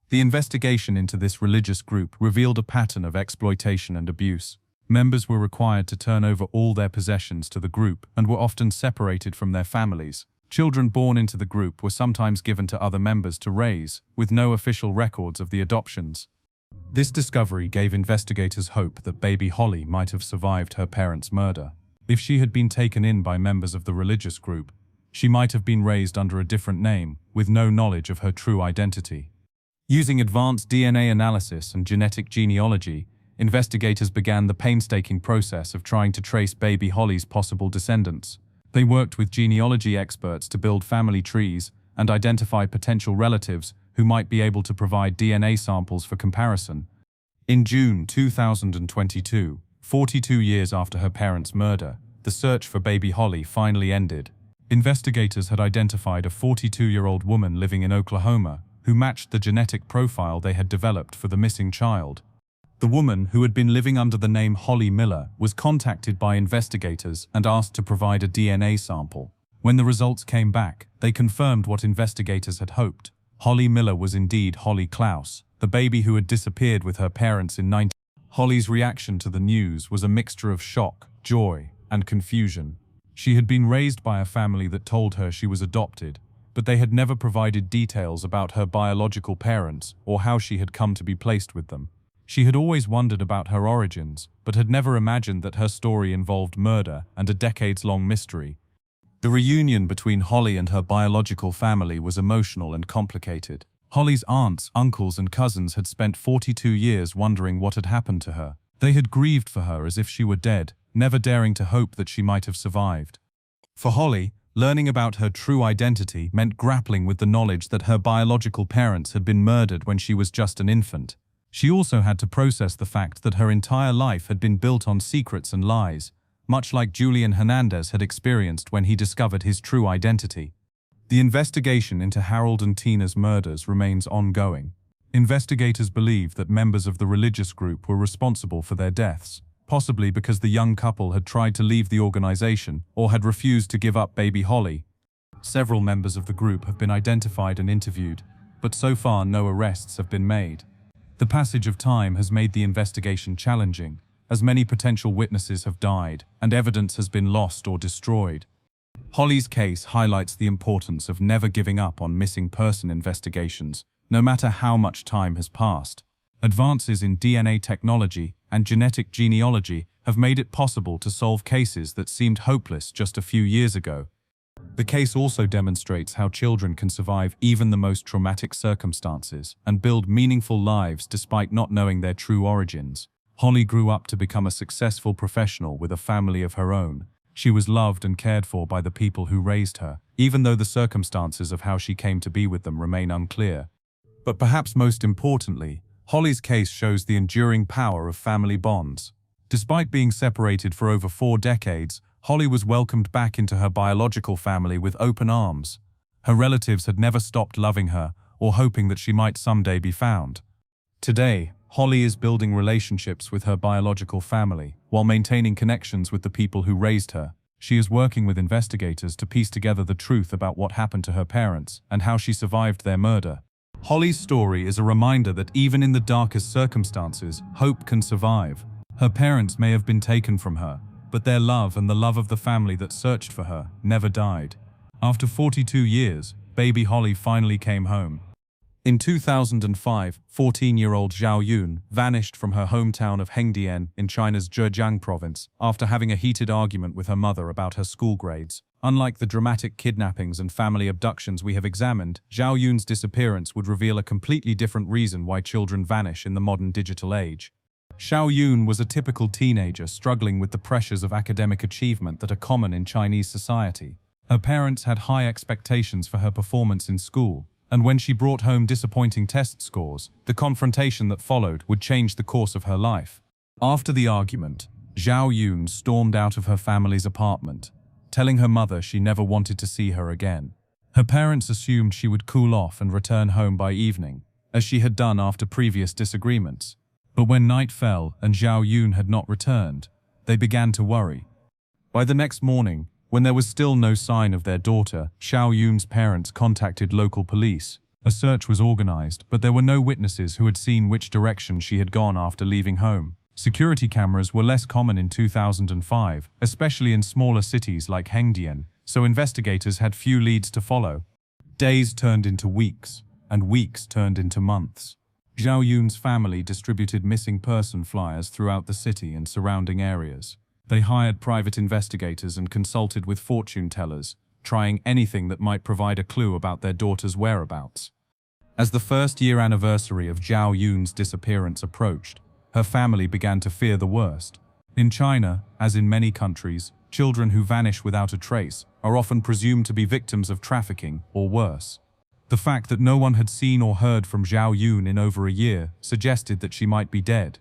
The investigation into this religious group revealed a pattern of exploitation and abuse. Members were required to turn over all their possessions to the group and were often separated from their families. Children born into the group were sometimes given to other members to raise, with no official records of the adoptions. This discovery gave investigators hope that baby Holly might have survived her parents' murder. If she had been taken in by members of the religious group, she might have been raised under a different name, with no knowledge of her true identity. Using advanced DNA analysis and genetic genealogy, investigators began the painstaking process of trying to trace baby Holly's possible descendants. They worked with genealogy experts to build family trees and identify potential relatives who might be able to provide DNA samples for comparison. In June 2022, 42 years after her parents' murder, the search for baby Holly finally ended. Investigators had identified a 42-year-old woman living in Oklahoma who matched the genetic profile they had developed for the missing child. The woman, who had been living under the name Holly Miller, was contacted by investigators and asked to provide a DNA sample. When the results came back, they confirmed what investigators had hoped. Holly Miller was indeed Holly Klaus, the baby who had disappeared with her parents in 19... Holly's reaction to the news was a mixture of shock, joy, and confusion. She had been raised by a family that told her she was adopted, but they had never provided details about her biological parents or how she had come to be placed with them. She had always wondered about her origins, but had never imagined that her story involved murder and a decades-long mystery. The reunion between Holly and her biological family was emotional and complicated. Holly's aunts, uncles, and cousins had spent 42 years wondering what had happened to her. They had grieved for her as if she were dead, never daring to hope that she might have survived. For Holly, learning about her true identity meant grappling with the knowledge that her biological parents had been murdered when she was just an infant. She also had to process the fact that her entire life had been built on secrets and lies, much like Julian Hernandez had experienced when he discovered his true identity. The investigation into Harold and Tina's murders remains ongoing. Investigators believe that members of the religious group were responsible for their deaths, possibly because the young couple had tried to leave the organization or had refused to give up baby Holly. Several members of the group have been identified and interviewed, but so far no arrests have been made. The passage of time has made the investigation challenging, as many potential witnesses have died and evidence has been lost or destroyed. Holly's case highlights the importance of never giving up on missing person investigations, no matter how much time has passed. Advances in DNA technology and genetic genealogy have made it possible to solve cases that seemed hopeless just a few years ago. The case also demonstrates how children can survive even the most traumatic circumstances and build meaningful lives despite not knowing their true origins. Holly grew up to become a successful professional with a family of her own. She was loved and cared for by the people who raised her, even though the circumstances of how she came to be with them remain unclear. But perhaps most importantly, Holly's case shows the enduring power of family bonds. Despite being separated for over 4 decades, Holly was welcomed back into her biological family with open arms. Her relatives had never stopped loving her or hoping that she might someday be found. Today, Holly is building relationships with her biological family while maintaining connections with the people who raised her. She is working with investigators to piece together the truth about what happened to her parents and how she survived their murder. Holly's story is a reminder that even in the darkest circumstances, hope can survive. Her parents may have been taken from her, but their love and the love of the family that searched for her never died. After 42 years, baby Holly finally came home. In 2005, 14-year-old Zhao Yun vanished from her hometown of Hengdian in China's Zhejiang province after having a heated argument with her mother about her school grades. Unlike the dramatic kidnappings and family abductions we have examined, Zhao Yun's disappearance would reveal a completely different reason why children vanish in the modern digital age. Zhao Yun was a typical teenager struggling with the pressures of academic achievement that are common in Chinese society. Her parents had high expectations for her performance in school, and when she brought home disappointing test scores, the confrontation that followed would change the course of her life. After the argument, Zhao Yun stormed out of her family's apartment, telling her mother she never wanted to see her again. Her parents assumed she would cool off and return home by evening, as she had done after previous disagreements. But when night fell and Zhao Yun had not returned, they began to worry. By the next morning, when there was still no sign of their daughter, Zhao Yun's parents contacted local police. A search was organized, but there were no witnesses who had seen which direction she had gone after leaving home. Security cameras were less common in 2005, especially in smaller cities like Hengdian, so investigators had few leads to follow. Days turned into weeks, and weeks turned into months. Zhao Yun's family distributed missing person flyers throughout the city and surrounding areas. They hired private investigators and consulted with fortune tellers, trying anything that might provide a clue about their daughter's whereabouts. As the first-year anniversary of Zhao Yun's disappearance approached, her family began to fear the worst. In China, as in many countries, children who vanish without a trace are often presumed to be victims of trafficking or worse. The fact that no one had seen or heard from Zhao Yun in over a year suggested that she might be dead.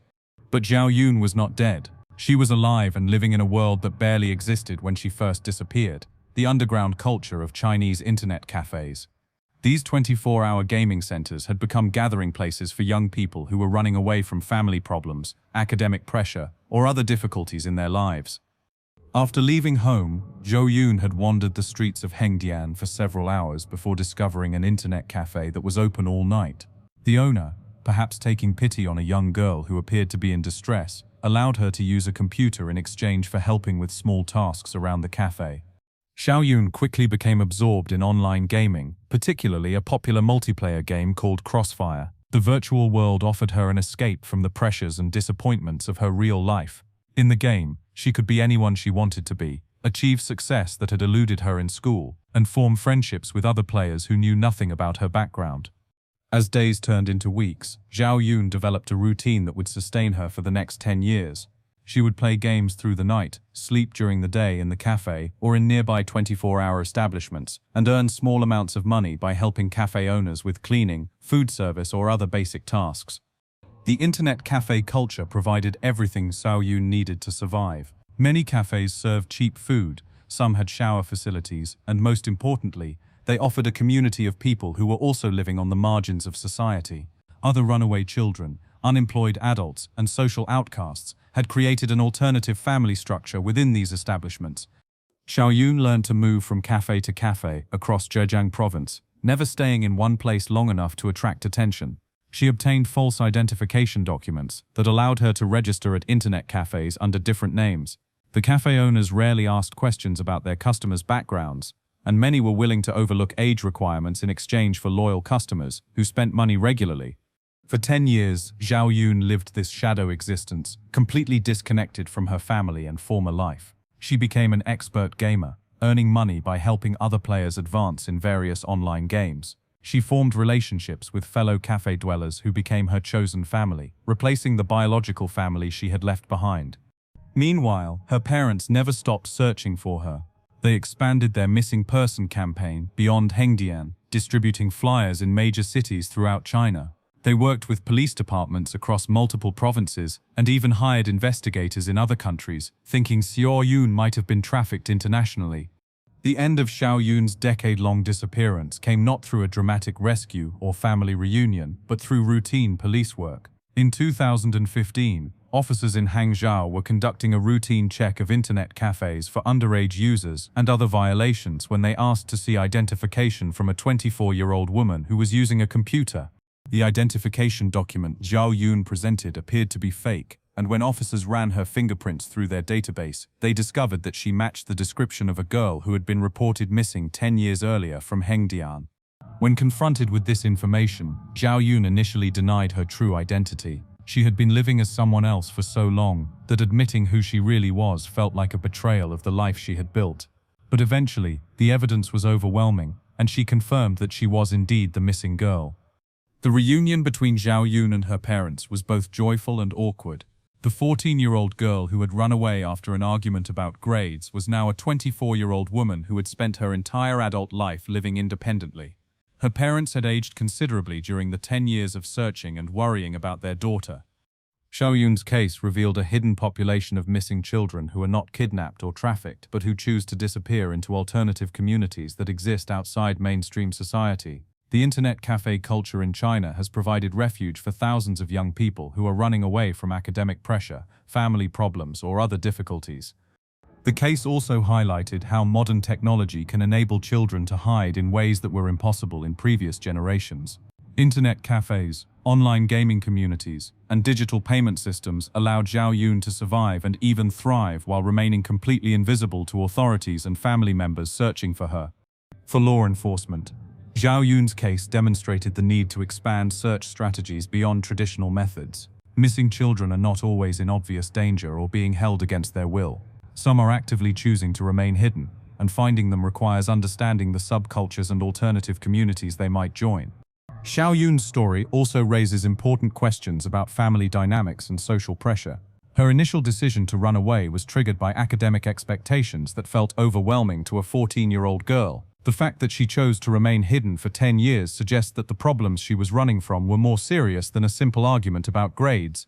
But Zhao Yun was not dead. She was alive and living in a world that barely existed when she first disappeared, the underground culture of Chinese internet cafes. These 24-hour gaming centers had become gathering places for young people who were running away from family problems, academic pressure, or other difficulties in their lives. After leaving home, Zhou Yun had wandered the streets of Hengdian for several hours before discovering an internet cafe that was open all night. The owner, perhaps taking pity on a young girl who appeared to be in distress, allowed her to use a computer in exchange for helping with small tasks around the cafe. Zhao Yun quickly became absorbed in online gaming, particularly a popular multiplayer game called Crossfire. The virtual world offered her an escape from the pressures and disappointments of her real life. In the game, she could be anyone she wanted to be, achieve success that had eluded her in school, and form friendships with other players who knew nothing about her background. As days turned into weeks, Zhao Yun developed a routine that would sustain her for the next 10 years. She would play games through the night, sleep during the day in the cafe or in nearby 24-hour establishments, and earn small amounts of money by helping cafe owners with cleaning, food service or other basic tasks. The internet cafe culture provided everything Zhao Yun needed to survive. Many cafes served cheap food, some had shower facilities, and most importantly, they offered a community of people who were also living on the margins of society. Other runaway children, unemployed adults, and social outcasts had created an alternative family structure within these establishments. Zhao Yun learned to move from cafe to cafe across Zhejiang province, never staying in one place long enough to attract attention. She obtained false identification documents that allowed her to register at internet cafes under different names. The cafe owners rarely asked questions about their customers' backgrounds, and many were willing to overlook age requirements in exchange for loyal customers who spent money regularly. For 10 years, Zhao Yun lived this shadow existence, completely disconnected from her family and former life. She became an expert gamer, earning money by helping other players advance in various online games. She formed relationships with fellow cafe dwellers who became her chosen family, replacing the biological family she had left behind. Meanwhile, her parents never stopped searching for her. They expanded their missing person campaign beyond Hengdian, distributing flyers in major cities throughout China. They worked with police departments across multiple provinces and even hired investigators in other countries, thinking Zhao Yun might have been trafficked internationally. The end of Zhao Yun's decade-long disappearance came not through a dramatic rescue or family reunion, but through routine police work. In 2015, officers in Hangzhou were conducting a routine check of internet cafes for underage users and other violations when they asked to see identification from a 24-year-old woman who was using a computer. The identification document Zhao Yun presented appeared to be fake, and when officers ran her fingerprints through their database, they discovered that she matched the description of a girl who had been reported missing 10 years earlier from Hengdian. When confronted with this information, Zhao Yun initially denied her true identity. She had been living as someone else for so long that admitting who she really was felt like a betrayal of the life she had built. But eventually, the evidence was overwhelming, and she confirmed that she was indeed the missing girl. The reunion between Zhao Yun and her parents was both joyful and awkward. The 14-year-old girl who had run away after an argument about grades was now a 24-year-old woman who had spent her entire adult life living independently. Her parents had aged considerably during the 10 years of searching and worrying about their daughter. Zhao Yun's case revealed a hidden population of missing children who are not kidnapped or trafficked, but who choose to disappear into alternative communities that exist outside mainstream society. The internet cafe culture in China has provided refuge for thousands of young people who are running away from academic pressure, family problems, or other difficulties. The case also highlighted how modern technology can enable children to hide in ways that were impossible in previous generations. Internet cafes, online gaming communities, and digital payment systems allowed Zhao Yun to survive and even thrive while remaining completely invisible to authorities and family members searching for her. For law enforcement, Zhao Yun's case demonstrated the need to expand search strategies beyond traditional methods. Missing children are not always in obvious danger or being held against their will. Some are actively choosing to remain hidden, and finding them requires understanding the subcultures and alternative communities they might join. Xiao Yun's story also raises important questions about family dynamics and social pressure. Her initial decision to run away was triggered by academic expectations that felt overwhelming to a 14-year-old girl. The fact that she chose to remain hidden for 10 years suggests that the problems she was running from were more serious than a simple argument about grades.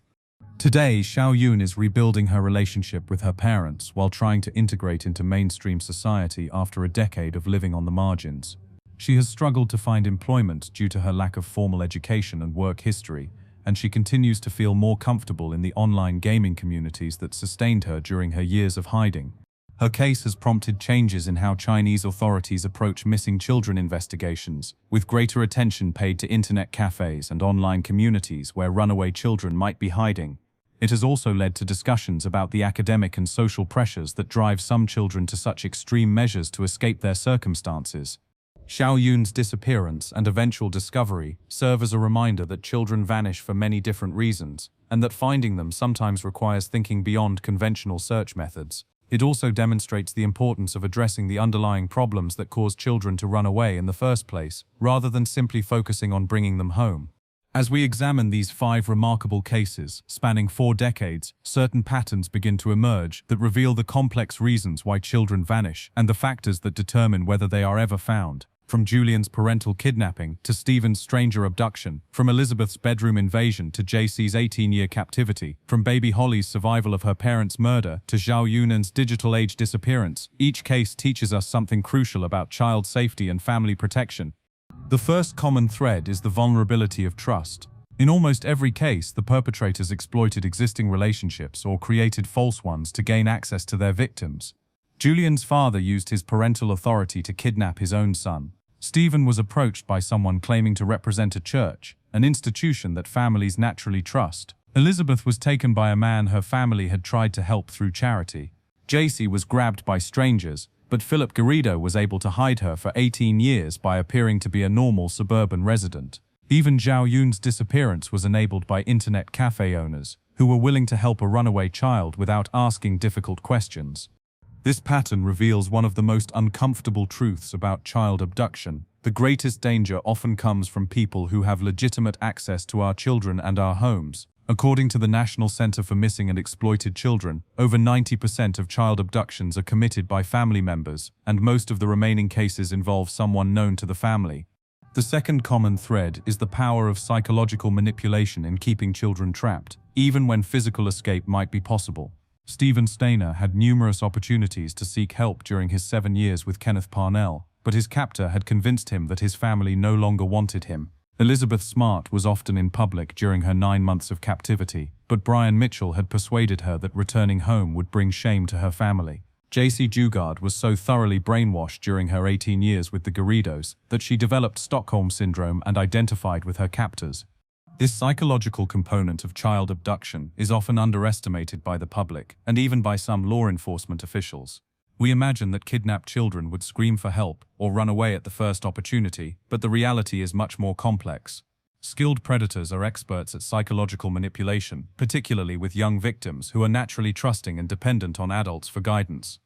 Today, Xiao Yun is rebuilding her relationship with her parents while trying to integrate into mainstream society after a decade of living on the margins. She has struggled to find employment due to her lack of formal education and work history, and she continues to feel more comfortable in the online gaming communities that sustained her during her years of hiding. Her case has prompted changes in how Chinese authorities approach missing children investigations, with greater attention paid to internet cafes and online communities where runaway children might be hiding. It has also led to discussions about the academic and social pressures that drive some children to such extreme measures to escape their circumstances. Xiao Yun's disappearance and eventual discovery serve as a reminder that children vanish for many different reasons, and that finding them sometimes requires thinking beyond conventional search methods. It also demonstrates the importance of addressing the underlying problems that cause children to run away in the first place, rather than simply focusing on bringing them home. As we examine these 5 remarkable cases, spanning 4 decades, certain patterns begin to emerge that reveal the complex reasons why children vanish and the factors that determine whether they are ever found. From Julian's parental kidnapping to Stephen's stranger abduction, from Elizabeth's bedroom invasion to Jaycee's 18-year captivity, from baby Holly's survival of her parents' murder to Xiao Yunan's digital age disappearance, each case teaches us something crucial about child safety and family protection. The first common thread is the vulnerability of trust. In almost every case, the perpetrators exploited existing relationships or created false ones to gain access to their victims. Julian's father used his parental authority to kidnap his own son. Stephen was approached by someone claiming to represent a church, an institution that families naturally trust. Elizabeth was taken by a man her family had tried to help through charity. Jaycee was grabbed by strangers, but Philip Garrido was able to hide her for 18 years by appearing to be a normal suburban resident. Even Xiao Yun's disappearance was enabled by internet cafe owners, who were willing to help a runaway child without asking difficult questions. This pattern reveals one of the most uncomfortable truths about child abduction. The greatest danger often comes from people who have legitimate access to our children and our homes. According to the National Center for Missing and Exploited Children, over 90% of child abductions are committed by family members, and most of the remaining cases involve someone known to the family. The second common thread is the power of psychological manipulation in keeping children trapped, even when physical escape might be possible. Stephen Stainer had numerous opportunities to seek help during his 7 years with Kenneth Parnell, but his captor had convinced him that his family no longer wanted him. Elizabeth Smart was often in public during her 9 months of captivity, but Brian Mitchell had persuaded her that returning home would bring shame to her family. Jaycee Dugard was so thoroughly brainwashed during her 18 years with the Garridos that she developed Stockholm Syndrome and identified with her captors. This psychological component of child abduction is often underestimated by the public and even by some law enforcement officials. We imagine that kidnapped children would scream for help or run away at the first opportunity, but the reality is much more complex. Skilled predators are experts at psychological manipulation, particularly with young victims who are naturally trusting and dependent on adults for guidance.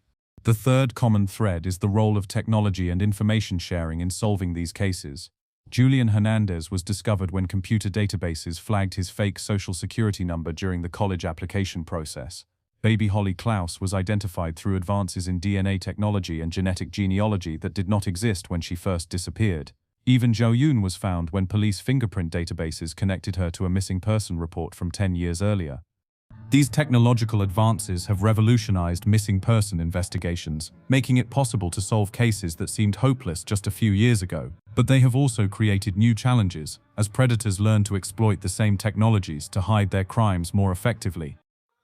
The third common thread is the role of technology and information sharing in solving these cases. Julian Hernandez was discovered when computer databases flagged his fake social security number during the college application process. Baby Holly Klaus was identified through advances in DNA technology and genetic genealogy that did not exist when she first disappeared. Even Xiao Yun was found when police fingerprint databases connected her to a missing person report from 10 years earlier. These technological advances have revolutionized missing person investigations, making it possible to solve cases that seemed hopeless just a few years ago. But they have also created new challenges, as predators learn to exploit the same technologies to hide their crimes more effectively.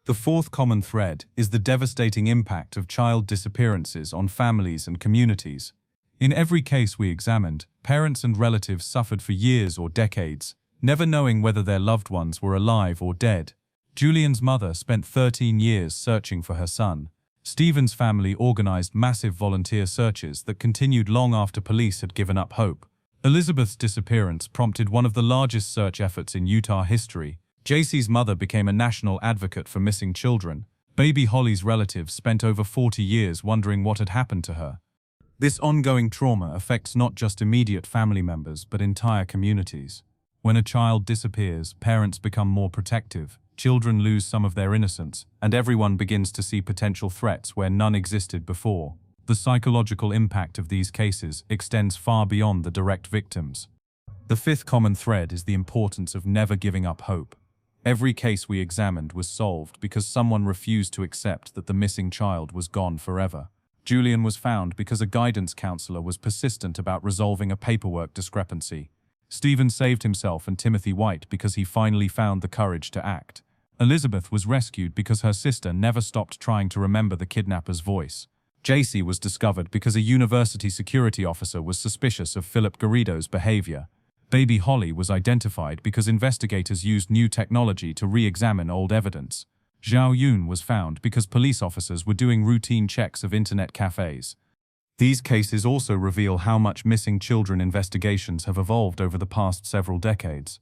The fourth common thread is the devastating impact of child disappearances on families and communities. In every case we examined, parents and relatives suffered for years or decades, never knowing whether their loved ones were alive or dead. Julian's mother spent 13 years searching for her son. Stephen's family organized massive volunteer searches that continued long after police had given up hope. Elizabeth's disappearance prompted one of the largest search efforts in Utah history. Jaycee's mother became a national advocate for missing children. Baby Holly's relatives spent over 40 years wondering what had happened to her. This ongoing trauma affects not just immediate family members but entire communities. When a child disappears, parents become more protective, children lose some of their innocence, and everyone begins to see potential threats where none existed before. The psychological impact of these cases extends far beyond the direct victims. The fifth common thread is the importance of never giving up hope. Every case we examined was solved because someone refused to accept that the missing child was gone forever. Julian was found because a guidance counselor was persistent about resolving a paperwork discrepancy. Stephen saved himself and Timothy White because he finally found the courage to act. Elizabeth was rescued because her sister never stopped trying to remember the kidnapper's voice. Jaycee was discovered because a university security officer was suspicious of Philip Garrido's behavior. Baby Holly was identified because investigators used new technology to re-examine old evidence. Zhao Yun was found because police officers were doing routine checks of internet cafes. These cases also reveal how much missing children investigations have evolved over the past several decades.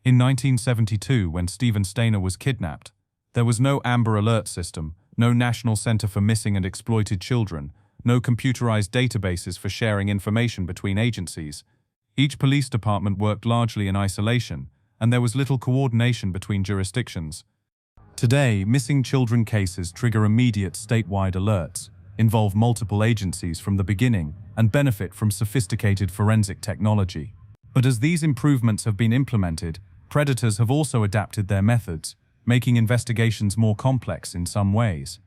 In 1972, when Stephen Stainer was kidnapped, there was no Amber Alert system, no National Center for Missing and Exploited Children, no computerized databases for sharing information between agencies. Each police department worked largely in isolation, and there was little coordination between jurisdictions. Today, missing children cases trigger immediate statewide alerts, involve multiple agencies from the beginning, and benefit from sophisticated forensic technology. But as these improvements have been implemented, predators have also adapted their methods, making investigations more complex in some ways.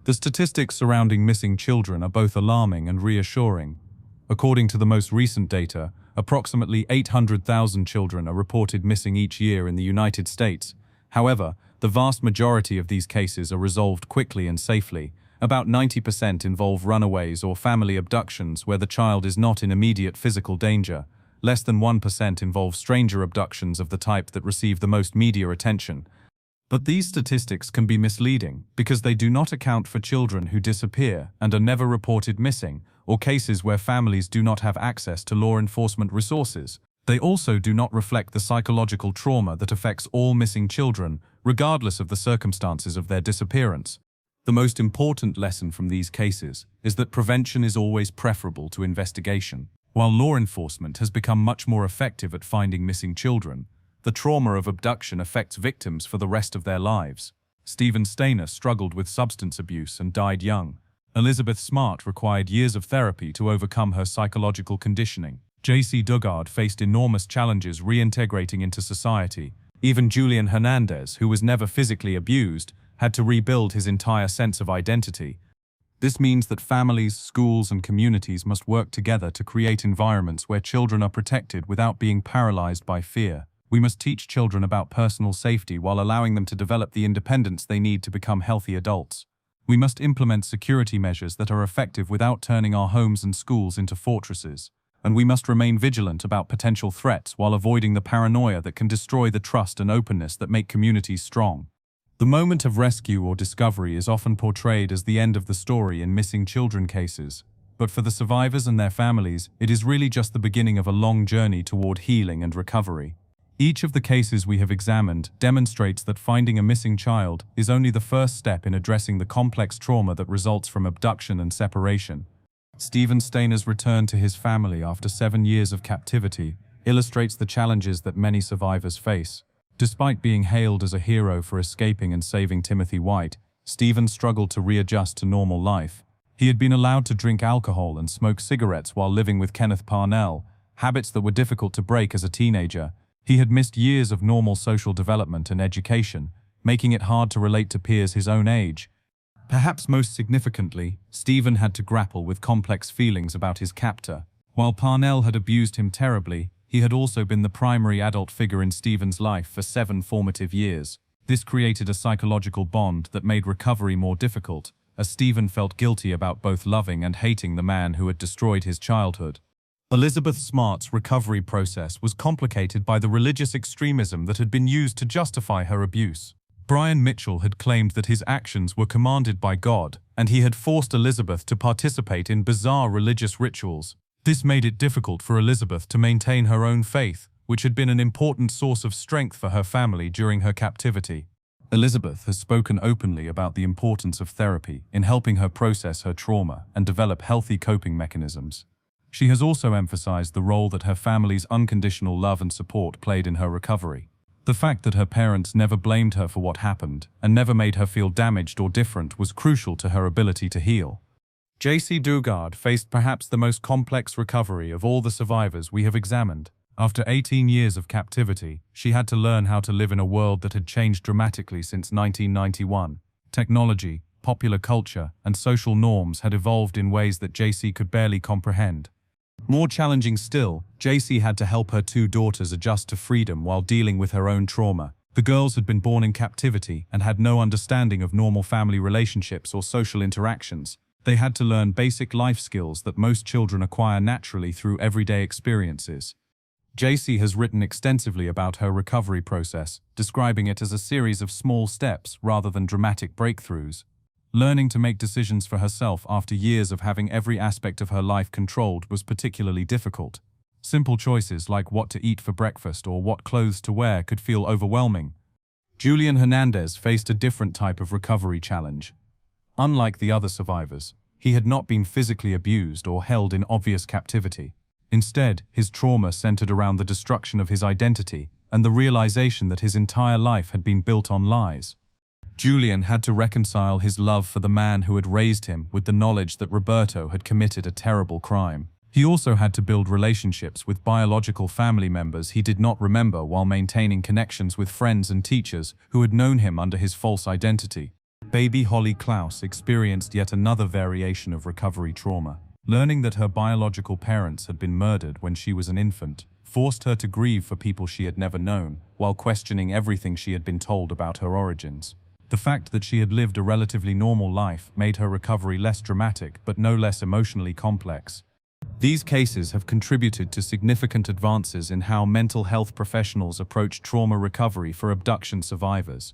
The statistics surrounding missing children are both alarming and reassuring. According to the most recent data, approximately 800,000 children are reported missing each year in the United States. However, the vast majority of these cases are resolved quickly and safely. About 90% involve runaways or family abductions where the child is not in immediate physical danger. Less than 1% involve stranger abductions of the type that receive the most media attention. But these statistics can be misleading because they do not account for children who disappear and are never reported missing, or cases where families do not have access to law enforcement resources. They also do not reflect the psychological trauma that affects all missing children, regardless of the circumstances of their disappearance. The most important lesson from these cases is that prevention is always preferable to investigation. While law enforcement has become much more effective at finding missing children, the trauma of abduction affects victims for the rest of their lives. Stephen Stainer struggled with substance abuse and died young. Elizabeth Smart required years of therapy to overcome her psychological conditioning. Jaycee Dugard faced enormous challenges reintegrating into society. Even Julian Hernandez, who was never physically abused, had to rebuild his entire sense of identity. This means that families, schools, and communities must work together to create environments where children are protected without being paralyzed by fear. We must teach children about personal safety while allowing them to develop the independence they need to become healthy adults. We must implement security measures that are effective without turning our homes and schools into fortresses. And we must remain vigilant about potential threats while avoiding the paranoia that can destroy the trust and openness that make communities strong. The moment of rescue or discovery is often portrayed as the end of the story in missing children cases. But for the survivors and their families, it is really just the beginning of a long journey toward healing and recovery. Each of the cases we have examined demonstrates that finding a missing child is only the first step in addressing the complex trauma that results from abduction and separation. Stephen Stainer's return to his family after 7 years of captivity illustrates the challenges that many survivors face. Despite being hailed as a hero for escaping and saving Timothy White, Stephen struggled to readjust to normal life. He had been allowed to drink alcohol and smoke cigarettes while living with Kenneth Parnell, habits that were difficult to break as a teenager. He had missed years of normal social development and education, making it hard to relate to peers his own age. Perhaps most significantly, Stephen had to grapple with complex feelings about his captor. While Parnell had abused him terribly, he had also been the primary adult figure in Stephen's life for 7 formative years. This created a psychological bond that made recovery more difficult, as Stephen felt guilty about both loving and hating the man who had destroyed his childhood. Elizabeth Smart's recovery process was complicated by the religious extremism that had been used to justify her abuse. Brian Mitchell had claimed that his actions were commanded by God, and he had forced Elizabeth to participate in bizarre religious rituals. This made it difficult for Elizabeth to maintain her own faith, which had been an important source of strength for her family during her captivity. Elizabeth has spoken openly about the importance of therapy in helping her process her trauma and develop healthy coping mechanisms. She has also emphasized the role that her family's unconditional love and support played in her recovery. The fact that her parents never blamed her for what happened and never made her feel damaged or different was crucial to her ability to heal. Jaycee Dugard faced perhaps the most complex recovery of all the survivors we have examined. After 18 years of captivity, she had to learn how to live in a world that had changed dramatically since 1991. Technology, popular culture, and social norms had evolved in ways that Jaycee could barely comprehend. More challenging still, Jaycee had to help her two daughters adjust to freedom while dealing with her own trauma. The girls had been born in captivity and had no understanding of normal family relationships or social interactions. They had to learn basic life skills that most children acquire naturally through everyday experiences. Jaycee has written extensively about her recovery process, describing it as a series of small steps rather than dramatic breakthroughs. Learning to make decisions for herself after years of having every aspect of her life controlled was particularly difficult. Simple choices like what to eat for breakfast or what clothes to wear could feel overwhelming. Julian Hernandez faced a different type of recovery challenge. Unlike the other survivors, he had not been physically abused or held in obvious captivity. Instead, his trauma centered around the destruction of his identity and the realization that his entire life had been built on lies. Julian had to reconcile his love for the man who had raised him with the knowledge that Roberto had committed a terrible crime. He also had to build relationships with biological family members he did not remember while maintaining connections with friends and teachers who had known him under his false identity. Baby Holly Klaus experienced yet another variation of recovery trauma. Learning that her biological parents had been murdered when she was an infant forced her to grieve for people she had never known, while questioning everything she had been told about her origins. The fact that she had lived a relatively normal life made her recovery less dramatic but no less emotionally complex. These cases have contributed to significant advances in how mental health professionals approach trauma recovery for abduction survivors.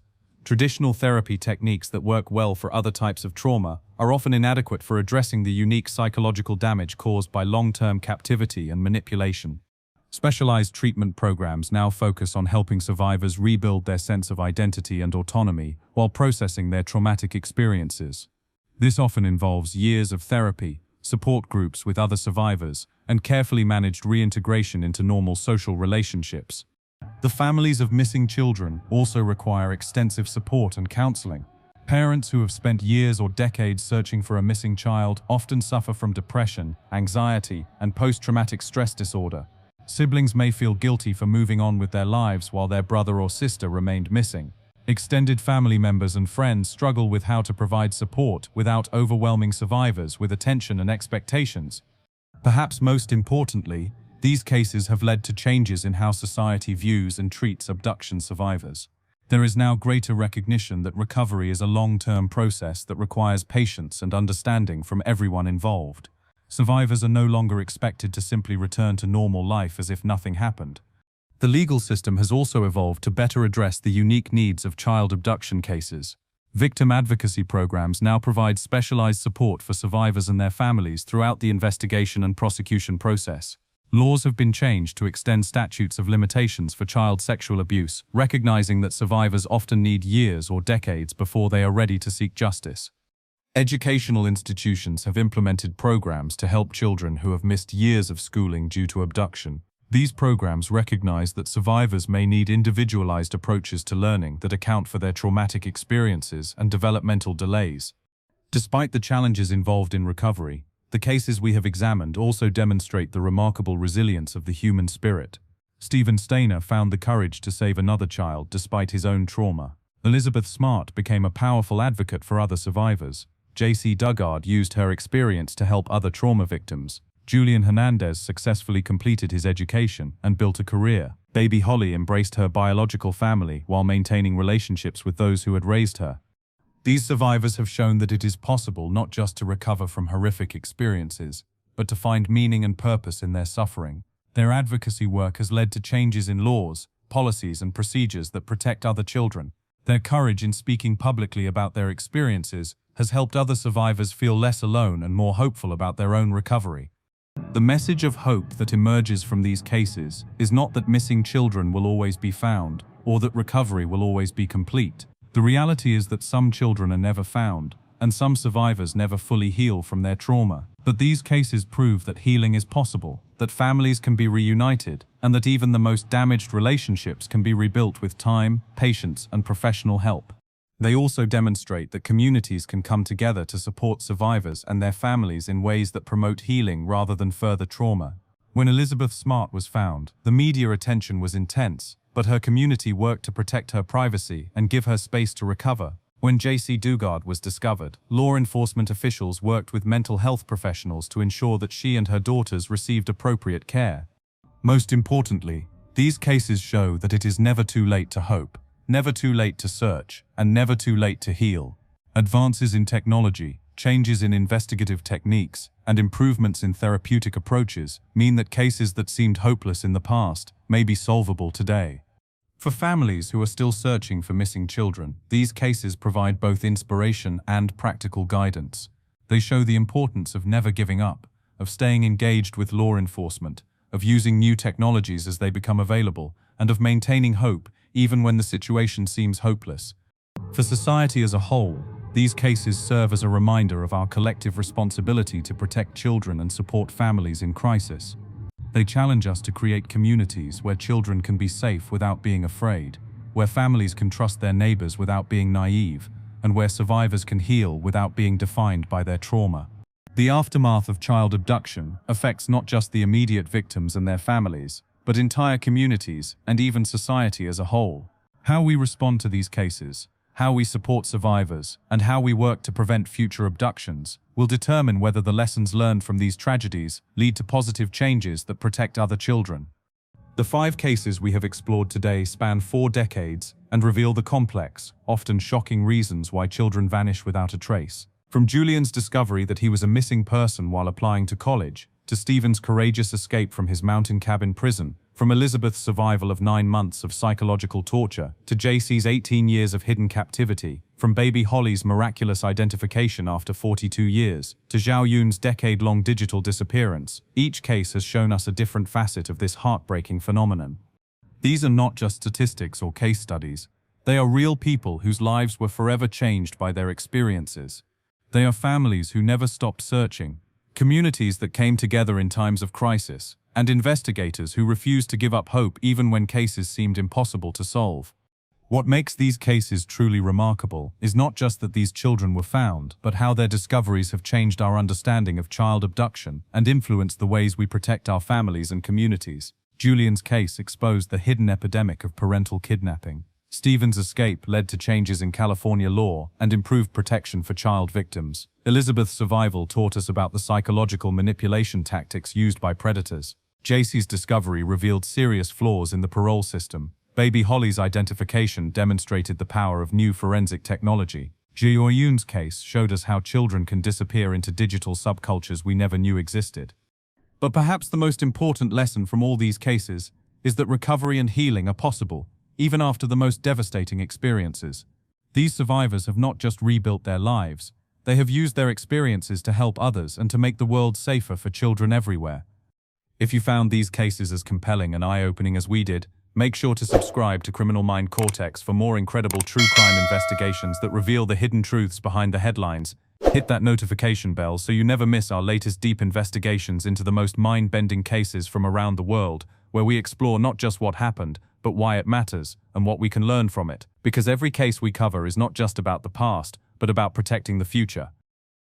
Traditional therapy techniques that work well for other types of trauma are often inadequate for addressing the unique psychological damage caused by long-term captivity and manipulation. Specialized treatment programs now focus on helping survivors rebuild their sense of identity and autonomy while processing their traumatic experiences. This often involves years of therapy, support groups with other survivors, and carefully managed reintegration into normal social relationships. The families of missing children also require extensive support and counseling. Parents who have spent years or decades searching for a missing child often suffer from depression, anxiety, and post-traumatic stress disorder. Siblings may feel guilty for moving on with their lives while their brother or sister remained missing. Extended family members and friends struggle with how to provide support without overwhelming survivors with attention and expectations. Perhaps most importantly, these cases have led to changes in how society views and treats abduction survivors. There is now greater recognition that recovery is a long-term process that requires patience and understanding from everyone involved. Survivors are no longer expected to simply return to normal life as if nothing happened. The legal system has also evolved to better address the unique needs of child abduction cases. Victim advocacy programs now provide specialized support for survivors and their families throughout the investigation and prosecution process. Laws have been changed to extend statutes of limitations for child sexual abuse, recognizing that survivors often need years or decades before they are ready to seek justice. Educational institutions have implemented programs to help children who have missed years of schooling due to abduction. These programs recognize that survivors may need individualized approaches to learning that account for their traumatic experiences and developmental delays. Despite the challenges involved in recovery, the cases we have examined also demonstrate the remarkable resilience of the human spirit. Stephen Stainer found the courage to save another child despite his own trauma. Elizabeth Smart became a powerful advocate for other survivors. Jaycee Dugard used her experience to help other trauma victims. Julian Hernandez successfully completed his education and built a career. Baby Holly embraced her biological family while maintaining relationships with those who had raised her. These survivors have shown that it is possible not just to recover from horrific experiences, but to find meaning and purpose in their suffering. Their advocacy work has led to changes in laws, policies, and procedures that protect other children. Their courage in speaking publicly about their experiences has helped other survivors feel less alone and more hopeful about their own recovery. The message of hope that emerges from these cases is not that missing children will always be found, or that recovery will always be complete. The reality is that some children are never found, and some survivors never fully heal from their trauma. But these cases prove that healing is possible, that families can be reunited, and that even the most damaged relationships can be rebuilt with time, patience, and professional help. They also demonstrate that communities can come together to support survivors and their families in ways that promote healing rather than further trauma. When Elizabeth Smart was found, the media attention was intense, but her community worked to protect her privacy and give her space to recover. When Jaycee was discovered, law enforcement officials worked with mental health professionals to ensure that she and her daughters received appropriate care. Most importantly, these cases show that it is never too late to hope, never too late to search, and never too late to heal. Advances in technology, changes in investigative techniques, and improvements in therapeutic approaches mean that cases that seemed hopeless in the past may be solvable today. For families who are still searching for missing children, these cases provide both inspiration and practical guidance. They show the importance of never giving up, of staying engaged with law enforcement, of using new technologies as they become available, and of maintaining hope even when the situation seems hopeless. For society as a whole, these cases serve as a reminder of our collective responsibility to protect children and support families in crisis. They challenge us to create communities where children can be safe without being afraid, where families can trust their neighbors without being naive, and where survivors can heal without being defined by their trauma. The aftermath of child abduction affects not just the immediate victims and their families, but entire communities and even society as a whole. How we respond to these cases, how we support survivors, and how we work to prevent future abductions will determine whether the lessons learned from these tragedies lead to positive changes that protect other children. The 5 cases we have explored today span 4 decades and reveal the complex, often shocking reasons why children vanish without a trace. From Julian's discovery that he was a missing person while applying to college, to Stephen's courageous escape from his mountain cabin prison, from Elizabeth's survival of 9 months of psychological torture, to Jaycee's 18 years of hidden captivity, from baby Holly's miraculous identification after 42 years, to Zhao Yun's decade-long digital disappearance, each case has shown us a different facet of this heartbreaking phenomenon. These are not just statistics or case studies. They are real people whose lives were forever changed by their experiences. They are families who never stopped searching, communities that came together in times of crisis, and investigators who refused to give up hope even when cases seemed impossible to solve. What makes these cases truly remarkable is not just that these children were found, but how their discoveries have changed our understanding of child abduction and influenced the ways we protect our families and communities. Julian's case exposed the hidden epidemic of parental kidnapping. Stephen's escape led to changes in California law and improved protection for child victims. Elizabeth's survival taught us about the psychological manipulation tactics used by predators. Jaycee's discovery revealed serious flaws in the parole system. Baby Holly's identification demonstrated the power of new forensic technology. Zhao Yun's case showed us how children can disappear into digital subcultures we never knew existed. But perhaps the most important lesson from all these cases is that recovery and healing are possible, even after the most devastating experiences. These survivors have not just rebuilt their lives, they have used their experiences to help others and to make the world safer for children everywhere. If you found these cases as compelling and eye-opening as we did, make sure to subscribe to Criminal Mind Cortex for more incredible true crime investigations that reveal the hidden truths behind the headlines. Hit that notification bell so you never miss our latest deep investigations into the most mind-bending cases from around the world, where we explore not just what happened, but why it matters and what we can learn from it. Because every case we cover is not just about the past, but about protecting the future.